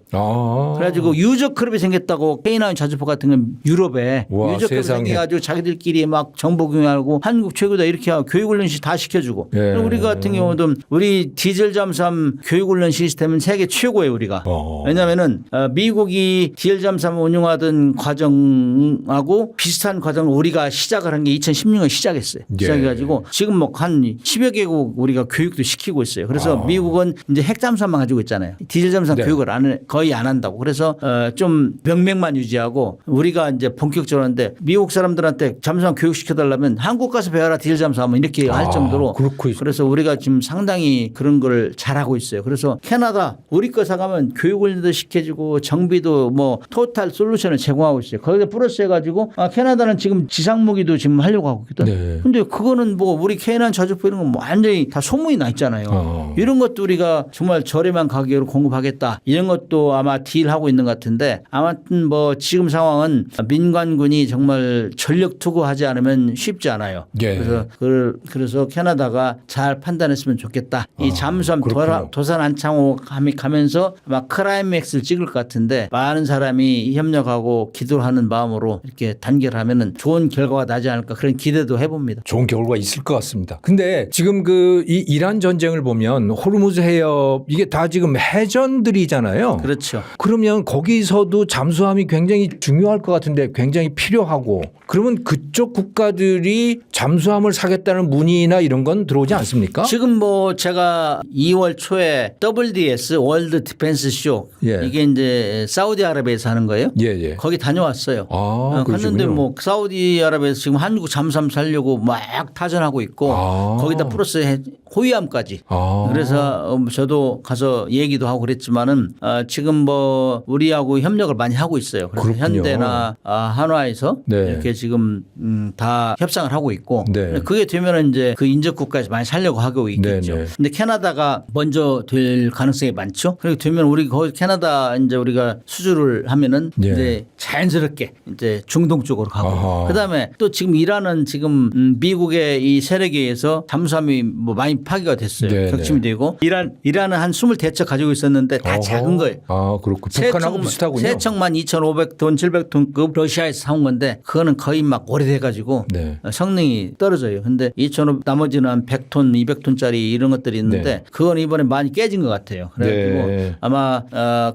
그래가지고 유적 클럽이 생겼다고 K9 자주포 같은 건 유럽에 유적 클럽이 생겨가지고 자기들끼리 막 정보 교육하고 한국 최고다 이렇게 하고 교육훈련시 다 시켜주고 우리 같은 경우도 우리 디젤 잠수함 교육훈련 시스템은 세계 최고예요. 우리가. 왜냐하면은 미국이 디젤 잠수함 운용하던 과정하고 비슷한 과정을 우리가 시작을 한 게 2016년 시작했어요. 시작해가지고 지금 뭐 한 10여 개국 우리가 교육도 시키고 있어요. 그래서 미국은 이제 핵 잠수함만 가지고 있잖아요. 디젤 잠수함 교육을 거의 안 한다고. 그래서 좀 병맥만 유지하고 우리가 이제 본격적으로 하는데 미국 사람들한테 잠수함 교육시켜달라면 한국 가서 배워라 디젤 잠수함 이렇게 할 정도로 그래서 우리가 지금 상당히 그런 걸 잘하고 있어요. 그래서 캐나다 우리 거 사가면 교육훈련도 시켜주고 정비도 뭐 토탈 솔루션을 제공하고 있어요. 거기다 플러스 해가지고 캐나다는 지금 지상무기도 지금 하려고 하고 있거든. 근데 그거는 뭐 우리 K9 자주포 이런 건 완전히 다 소문이 나 있잖아요. 이런 것도 우리가 정말 저렴한 가격으로 공급하겠다. 이런 것도 아마 딜하고 있는 것 같은데 아무튼 뭐 지금 상황은 민관군이 정말 전력 투구하지 않으면 쉽지 않아요. 그래서 캐나다가 잘 판단했으면 좋겠다. 이 잠수함 도산 안창호 가면서 아마 크라이맥스를 찍을 것 같은데 많은 사람이 협력하고 기도하는 마음으로 이렇게 단결하면은 좋은 결과가 나지 않을까 그런 기대도 해봅니다. 좋은 결과가 있을 것 같습니다. 근데 지금 이 이란 전쟁을 보면 호르무즈 해협 이게 다 지금 해전들이잖아요. 그렇죠. 그러면 거기서도 잠수함이 굉장히 중요할 것 같은데 굉장히 필요하고 그러면 그쪽 국가들이 잠수함을 사겠다는 문의나 이런 건 들어오지 않습니까? 지금 뭐 제가 2월 초에 WDS 월드 디펜스 쇼 이게 이제 사우디아라비아에서 하는 거예요. 거기 다녀왔어요. 갔는데 뭐 사우디아라비아에서 지금 한국 잠수함 살려고 막 타전하고 있고 거기다 플러스 호위함까지. 그래서 저도 가서 얘기도 하고 그랬지만은 지금 뭐 우리하고 협력을 많이 하고 있어요. 그래서 그렇군요. 현대나 한화에서 네. 이렇게 지금 다 협상을 하고 있고 네. 그게 되면은 이제 그 인접 국가에서 많이 살려고 하고 있겠죠. 네, 네. 근데 캐나다가 먼저 될 가능성이 많죠. 그렇게 되면 우리 거기 캐나다 이제 우리가 수주를 하면은 예. 이제 자연스럽게 이제 중동 쪽으로 가고 아하. 그다음에 또 지금 이란은 지금 미국의 이 세력에 의해서 잠수함이 뭐 많이 파기가 됐어요. 네, 격침이 되고 이란은 한 20대척 가지고 있었는데 다 작은 거예요. 그렇고 북한하고 비슷하군요. 세척만 2,500톤, 700톤급 러시아에서 사온 건데 그거는 거의 막 오래돼 가지고 네. 성능이 떨어져요. 근데 2,500 나머지는 한 100톤, 200톤짜리 이런 것들이 있는데 네. 그건 이번에 많이 깨진 것 같아요. 그래가지고 네. 아마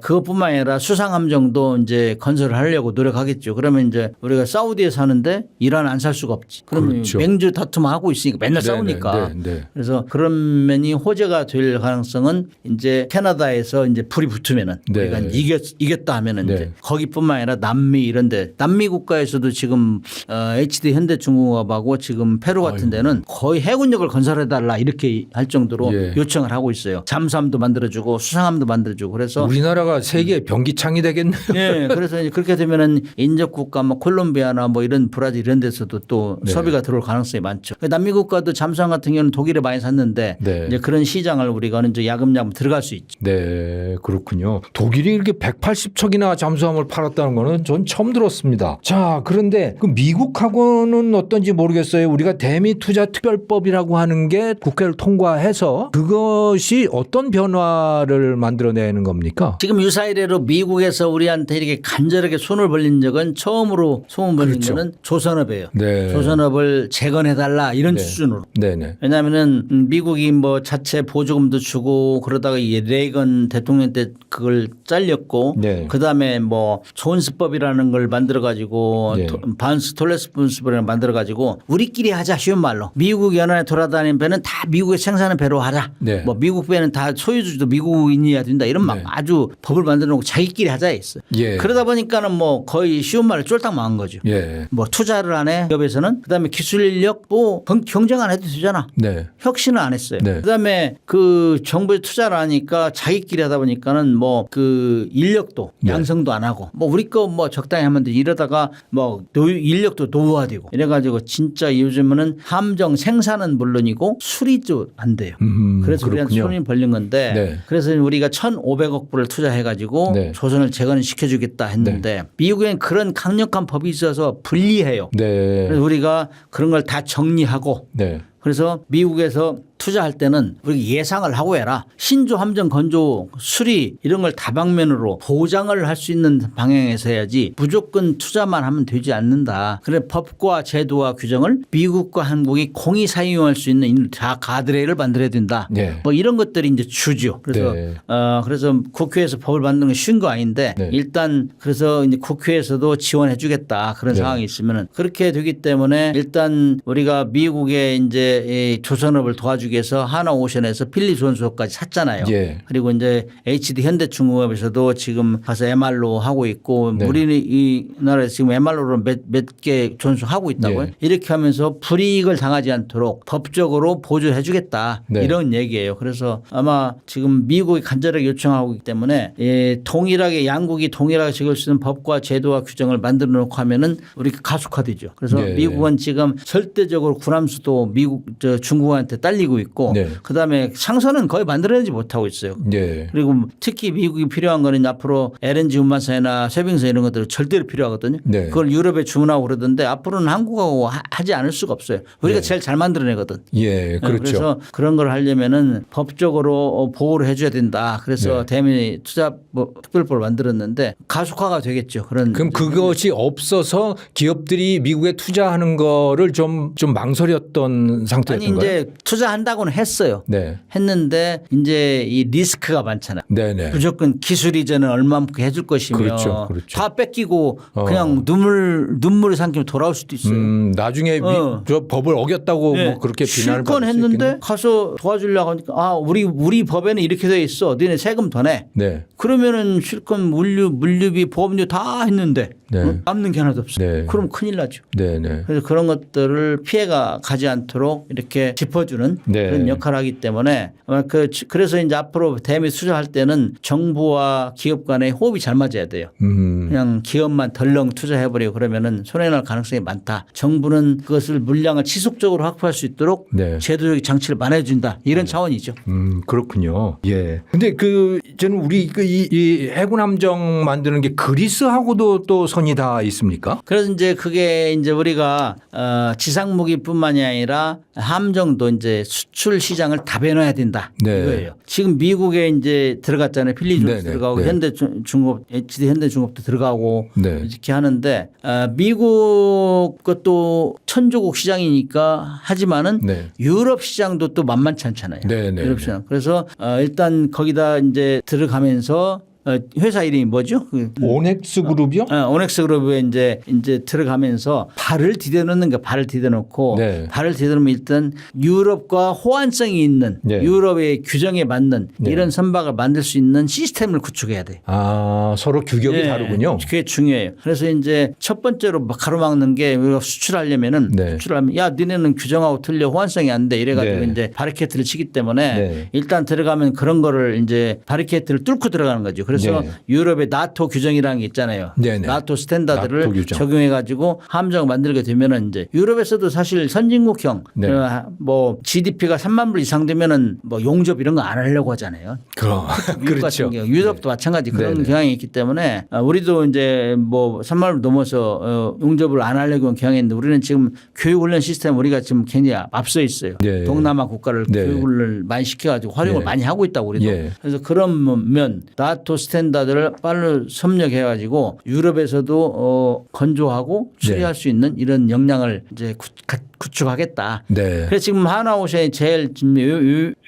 그것뿐만 아니라 수상함정도 이제 건설을 하려고 노력하겠죠. 그러면 이제 우리가 사우디에 사는데 이란 안 살 수가 없지. 그러면 그렇죠. 맹주 다툼하고 있으니까 맨날 네, 싸우니까. 네, 네, 네. 그래서 그런 면이 호재가 될 가능성은 이제 캐나다에서 이제 불이 붙으면은 네. 우리가 이겼다 하면은 네. 이제 거기뿐만 아니라 남미 이런데 남미 국가에서도 지금 HD 현대중공업하고 지금 페루 같은 데는 거의 해군력을 건설해달라 이렇게 할 정도로 예. 요청을 하고 있어요. 잠수함도 만들어주고 수상함도 만들어주고 그래서 우리나라가 세계 변기창이 되겠네요. 네, 그래서 이제 그렇게 되면은 인접 국가 뭐 콜롬비아나 뭐 이런 브라질 이런 데서도 또 네. 소비가 들어올 가능성이 많죠. 남미 국가도 잠수함 같은 경우는 독일에 많이 샀는데 네. 이제 그런 시장을 우리가 이제 야금야금 들어갈 수 있죠. 네, 그렇군요. 독일이 이렇게 180척이나 잠수함을 팔았다는 거는 전 처음 들었습니다. 자, 그런데 그 미국하고는 어떤지 모르겠어요. 우리가 대미투자특별법이라고 하는 게 국회를 통과해서 그것이 어떤 변화를 만들어내는 겁니까? 지금 유사이래로 미국에서 우리한테 이렇게 간절하게 손을 벌린 적은 처음으로 소문 벌린 그렇죠. 거는 조선업이에요. 네. 조선업을 재건해달라 이런 네. 수준으로. 네네. 왜냐하면은 미국이 뭐 자체 보조금도 주고 그러다가 이 레이건 대통령 때 그걸 잘렸고 네. 그다음에 뭐 존스법이라는 걸 만들어 가지고 네. 반스 톨레스분스법을 만들어 가지고 우리끼리 하자 쉬운 말로 미국 연안에 돌아다니는 배는 다 미국에 생산하는 배로 하자. 네. 뭐 미국 배는 다 소유주도 미국인이어야 된다 이런 막 네. 아주 법을 만들어 놓고 자기끼리 하자 했어요. 예. 그러다 보니까는 뭐 거의 쉬운 말로 쫄딱 망한 거죠. 예. 뭐 투자를 안 해 기업에서는 그다음에 기술 인력 뭐 경쟁 안 해도 되잖아. 네. 혁신을 안 했어요. 네. 그다음에 그 정부에 투자를 하니까 자기끼리 하다 보니까는 뭐 그 인력도 네. 양성도 안 하고 뭐 우리 거 뭐 적당히 하면 돼 이러다가 뭐 인력도 노후화되고 이래가지고 진짜 요즘은 함정 생산은 물론이고 수리도 안 돼요. 그래서 우리한테 그렇군요. 손이 벌린 건데 네. 그래서 우리가 1,500억 불을 투자해가지고 네. 조선을 재건시켜주겠다 했는데 미국엔 그런 강력한 법이 있어서 불리해요. 네. 그래서 우리가 그런 걸 다 정리하고 네. 그래서 미국에서 투자할 때는 우리 예상을 하고 해라. 신조 함정 건조 수리 이런 걸 다방면으로 보장을 할 수 있는 방향에서 해야지 무조건 투자만 하면 되지 않는다. 그래 법과 제도와 규정을 미국과 한국이 공히 사용할 수 있는 다 가드레일을 만들어야 된다. 네. 뭐 이런 것들이 이제 주죠. 그래서 네. 그래서 국회에서 법을 만드는 건 쉬운 거 아닌데 네. 일단 그래서 이제 국회에서도 지원해 주겠다 그런 네. 상황이 있으면은 그렇게 되기 때문에 일단 우리가 미국의 이제 이 조선업을 도와주기 위해서 하나오션에서 필리존수업까지 샀잖아요. 예. 그리고 이제 HD 현대중공업에서도 지금 가서 MR로 하고 있고 네. 우리는 이 나라에서 지금 MR로로 몇 개 존수하고 있다고요. 예. 이렇게 하면서 불이익을 당하지 않도록 법적으로 보조해 주겠다 네. 이런 얘기예요. 그래서 아마 지금 미국이 간절하게 요청하고 있기 때문에 동일하게 양국이 동일하게 지킬 수 있는 법과 제도와 규정을 만들어 놓고 하면은 우리 가속화되죠. 그래서 네. 미국은 지금 절대적으로 군함수도 중국한테 딸리고 있고 네. 그다음에 상선은 거의 만들어내지 못하고 있어요. 네. 그리고 특히 미국이 필요한 거는 앞으로 LNG 운반선이나 쇄빙선 이런 것들은 절대로 필요하거든요. 네. 그걸 유럽에 주문하고 그러던데 앞으로는 한국하고 하지 않을 수가 없어요. 우리가 네. 제일 잘 만들어내거든. 예, 그렇죠. 그래서 그런 걸 하려면은 법적으로 보호를 해줘야 된다. 그래서 네. 대미 투자 특별법을 만들었는데 가속화가 되겠죠. 그런. 그럼 그것이 없어서 기업들이 미국에 투자하는 거를 좀 망설였던 아니 상태였던 거예요? 이제 투자한다고는 했어요. 네. 했는데 이제 이 리스크가 많잖아요. 네네. 무조건 기술 이전은 얼마만큼 해줄 것이며 그렇죠. 그렇죠. 다 뺏기고 그냥 눈물을 삼키면 돌아올 수도 있어요. 나중에 저 법을 어겼다고 네. 뭐 그렇게 비난을 실컷 받을 수 했는데 있겠네. 가서 도와주려고 하니까 우리 법에는 이렇게 돼 있어. 너네 세금 더 내. 네. 그러면은 실컷 물류비 보험료 다 했는데 네. 남는 게 하나도 없어. 네. 그럼 큰일 나죠. 네네. 그래서 그런 것들을 피해가 가지 않도록 이렇게 짚어주는 네. 네. 그런 역할을 하기 때문에 그래서 이제 앞으로 대미 투자할 때는 정부와 기업 간의 호흡이 잘 맞아야 돼요. 그냥 기업만 덜렁 투자해버리고 그러면은 손해날 가능성이 많다. 정부는 그것을 물량을 지속적으로 확보할 수 있도록 네. 제도적 장치를 마련해준다. 이런 차원이죠. 그렇군요. 예. 근데 저는 우리 이 해군 함정 만드는 게 그리스하고도 또 선이 다 있습니까? 그래서 이제 그게 이제 우리가 지상 무기뿐만이 아니라 함정도 이제 수출 시장을 다 배놔야 된다. 네. 이거예요. 지금 미국에 이제 들어갔잖아요. 필리존스 들어가고 네. 현대중공업, HD 현대중공업도 들어가고 네. 이렇게 하는데 미국 것도 천조국 시장이니까 하지만은 네. 유럽 시장도 또 만만치 않잖아요. 네. 네. 유럽 시장. 그래서 일단 거기다 이제 들어가면서 회사 이름이 뭐죠? 오넥스 그룹이요? 오넥스 그룹에 이제 들어가면서 발을 디뎌놓는 게 발을 디뎌놓고 네. 발을 디뎌놓으면 일단 유럽과 호환성이 있는 네. 유럽의 규정에 맞는 네. 이런 선박을 만들 수 있는 시스템을 구축해야 돼. 아, 서로 규격이 네. 다르군요. 그게 중요해요. 그래서 이제 첫 번째로 가로막는 게 우리가 수출하려면은 네. 수출하면 야 니네는 규정하고 틀려 호환성이 안 돼 이래가지고 네. 이제 바리케이트를 치기 때문에 네. 일단 들어가면 그런 거를 이제 바리케이트를 뚫고 들어가는 거죠. 그래서 네. 유럽의 나토 규정이라는 게 있잖아요. 네네. 나토 스탠다드를 나토 규정. 적용해 가지고 함정을 만들게 되면은 이제 유럽에서도 사실 선진국형 네. 뭐 GDP가 3만 불 이상 되면은 뭐 용접 이런 거 안 하려고 하잖아요. 미국 그렇죠. 같은 경우 유럽도 마찬가지 그런 네네. 경향이 있기 때문에 우리도 이제 뭐 3만 불 넘어서 용접을 안 하려고 하는 경향이 있는데 우리는 지금 교육훈련 시스템 우리가 지금 굉장히 앞서 있어요. 네. 동남아 국가를 네. 교육훈련을 많이 시켜가지고 활용을 네. 많이 하고 있다고 우리도. 예. 그래서 그런 면 나토 스탠다드를 빨리 섭렵해가지고 유럽에서도 건조하고 수리할 수 있는 이런 역량을 이제 구축하겠다. 네. 그래서 지금 하나오션이 제일 지금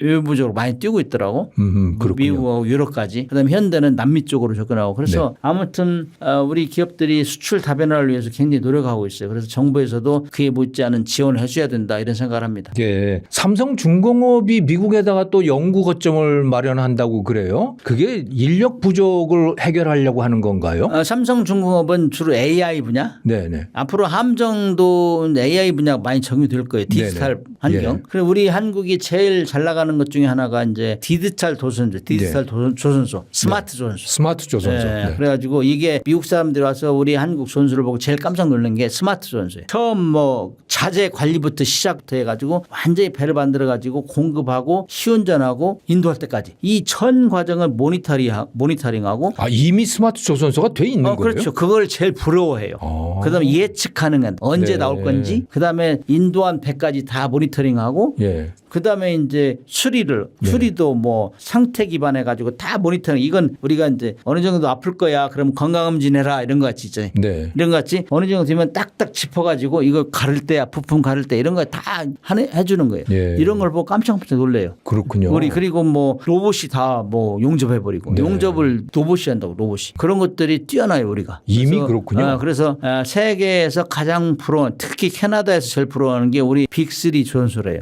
외부적으로 많이 뛰고 있더라고. 그렇군요. 미국하고 유럽까지. 그다음에 현대는 남미 쪽으로 접근하고. 그래서 네. 아무튼 우리 기업들이 수출 다변화를 위해서 굉장히 노력하고 있어요. 그래서 정부에서도 그에 못지않은 지원을 해줘야 된다 이런 생각을 합니다. 예. 삼성중공업이 미국에다가 또 연구 거점을 마련한다고 그래요. 그게 인력 부족을 해결하려고 하는 건가요? 삼성중공업은 주로 AI 분야. 네네. 앞으로 함정도 AI 분야가 많이 적용될 거예요. 디지털 네네. 환경. 예. 그리고 우리 한국이 제일 잘 나가는 것 중에 하나가 이제 디지털 조선소, 디지털 조선소, 스마트 조선소. 스마트 조선소. 네. 네. 그래가지고 이게 미국 사람들이 와서 우리 한국 조선소를 보고 제일 깜짝 놀란 게 스마트 조선소예요. 처음 뭐 자재 관리부터 시작부터 해가지고 완전히 배를 만들어가지고 공급하고 시운전하고 인도할 때까지 이 전 과정을 모니터링하고 아, 이미 스마트 조선소가 돼 있는 거예요? 그렇죠. 그걸 제일 부러워해요. 그다음에 예측 가능한 언제 네. 나올 건지 그다음에 인도한 배까지 다 모니터링하고 예. 그다음에 이제 수리도 뭐 상태 기반해 가지고 다 모니터링 이건 우리가 이제 어느 정도 아플 거야 그럼 건강검진해라 이런 거 같이 있잖아요. 네. 이런 거 같이 어느 정도 되면 딱딱 짚어가지고 이거 가를 때야 부품 가를 때 이런 거 다 해주는 거예요. 예. 이런 걸 보고 깜짝 놀래요. 그렇군요. 우리 그리고 뭐 로봇이 다 뭐 용접해버리고 네. 용접을 로봇이 한다고 로봇이 그런 것들이 뛰어나요 우리가. 이미 그래서, 그렇군요. 그래서 세계에서 가장 부러운 특히 캐나다에서 제일 부러워하는 게 우리 빅3 조선소래요.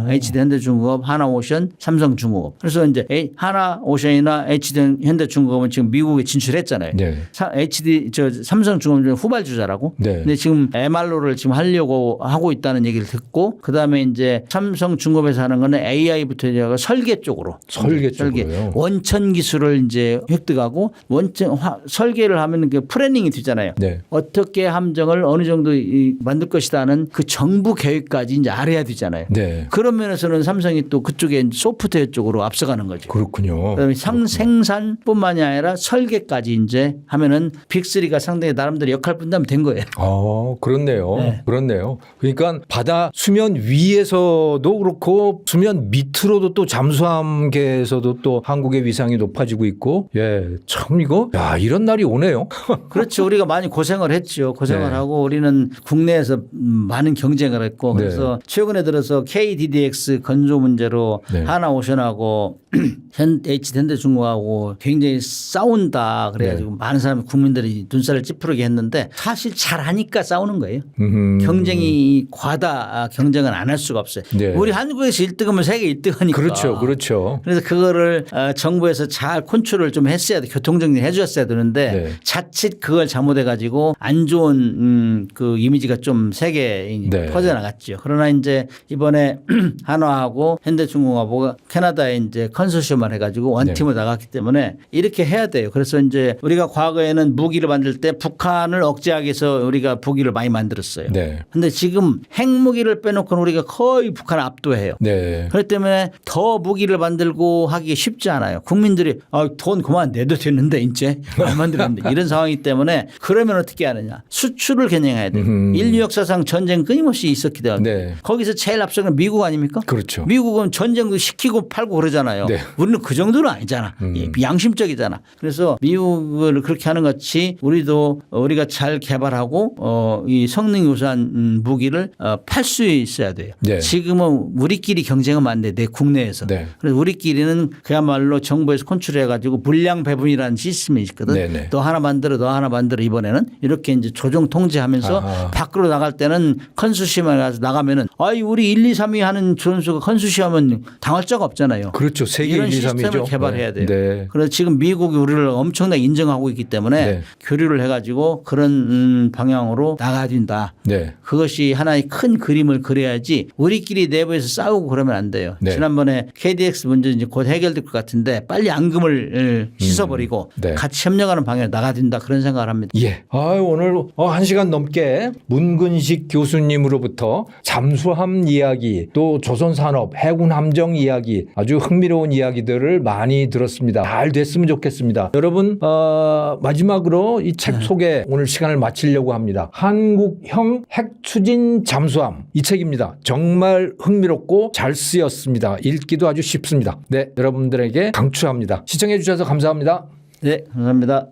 HD 현대중공업, 하나오션, 삼성중공업. 그래서 이제 하나오션이나 HD 현대중공업은 지금 미국에 진출했잖아요. 네. 삼성중공업은 후발주자라고. 네. 근데 지금 MR로를 지금 하려고 하고 있다는 얘기를 듣고 그다음에 이제 삼성중공업에서 하는 거는 AI부터 설계 쪽으로. 설계 쪽으로요. 원천 기술을 이제 획득하고 설계를 하면 그 플래닝이 되잖아요. 네. 어떻게 함정을 어느 정도 만들 것이다는 그 정부 계획까지 이제 알아야 되잖아요. 네. 그런 면에서는 삼성이 또 그쪽에 소프트웨어 쪽으로 앞서가는 거죠. 그렇군요. 그다음에 생산뿐만이 아니라 설계까지 이제 하면은 빅3가 상당히 나름대로 역할 분담이 된 거예요. 그렇네요. 네. 그렇네요. 그러니까 바다 수면 위에서도 그렇고 수면 밑으로도 또 잠수함계에서도 또 한국의 위상이 높아지고 있고 참 이거 이런 날이 오네요. 그렇죠. 우리가 많이 고생을 했죠. 고생을 네. 하고 우리는 국내에서 많은 경쟁을 했고 그래서 최근에 들어서 KDDX 건조 문제로 네. 하나오션하고 HD 현대중공업하고 굉장히 싸운다 그래가지고 많은 사람 국민들이 눈살을 찌푸르게 했는데 사실 잘하니까 싸우는 거예요. 경쟁이 과다 경쟁은 안 할 수가 없어요. 네. 우리 한국에서 1등하면 세계 1등하니까. 그렇죠. 그래서 그거를 정부에서 잘 컨트롤 정리를 좀 했어야 돼. 교통정리 해줬어야 되는데 네. 자칫 그걸 잘못해가지고 안 좋은 그 이미지가 좀 세게 네. 퍼져나갔죠. 그러나 이제 이번에 한화하고 현대중공업하고 캐나다에 이제 컨소시엄을 해가지고 원팀으로 나갔기 때문에 이렇게 해야 돼요. 그래서 이제 우리가 과거에는 무기를 만들 때 북한을 억제하기 위해서 우리가 무기를 많이 만들었어요. 네. 근데 지금 핵무기를 빼놓고는 우리가 거의 북한을 압도해요. 네. 그렇기 때문에 더 무기를 만들고 하기 쉽지 않아요. 국민들이 돈 그만 내도 되는데 이제 안 만들었는데 이런 상황이기 때문에 그러면 어떻게 하느냐. 수출을 겨냥해야 돼요. 인류 역사상 전쟁 끊임없이 있었기 때문에 네. 거기서 제일 앞서는 미국 아닙니까? 그렇죠. 미국은 전쟁도 시키고 팔고 그러잖아요. 네. 우리는 그 정도는 아니잖아. 양심적이잖아. 그래서 미국을 그렇게 하는 것 같이 우리도 우리가 잘 개발하고 이 성능이 우수한 무기를 팔 수 있어야 돼요. 네. 지금은 우리끼리 경쟁하면 안 돼. 내 국내에서. 네. 그래서 우리끼리는 그야말로 정부에서 컨트롤해 가지고 물량 배분이라는 시스템이 있거든. 네네. 너 하나 만들어 너 하나 만들어 이번에는 이렇게 이제 조정 통제하면서 아하. 밖으로 나갈 때는 컨소시엄에 가서 나가면은 우리 1, 2, 3위 하는 조선소가 컨소시엄은 당할 자가 없잖아요. 그렇죠. 세계 이런 1, 2, 3이죠. 시스템을 개발해야 돼요. 네. 그래서 지금 미국이 우리를 엄청나게 인정하고 있기 때문에 네. 교류를 해가지고 그런 방향으로 나가야 된다. 네. 그것이 하나의 큰 그림을 그려야지 우리끼리 내부에서 싸우고 그러면 안 돼요. 네. 지난번에 KDX 문제 이제 곧 해결될 것 같은데 빨리 앙금을 씻어버리고 네. 같이 협력하는 방향으로 나가야 된다 그런 생각을 합니다. 예. 오늘 1시간 넘게 문근식 교수님으로부터 잠수함 이야기 또 조선산업 해군 함정 이야기 아주 흥미로운 이야기들을 많이 들었습니다. 잘 됐으면 좋겠습니다. 여러분 마지막으로 이 책 소개 오늘 시간을 마치려고 합니다. 한국형 핵추진 잠수함 이 책입니다. 정말 흥미롭고 잘 쓰였습니다. 읽기도 아주 쉽습니다. 네, 여러분들에게 강추합니다. 시청해 주셔서 감사합니다. 네, 감사합니다.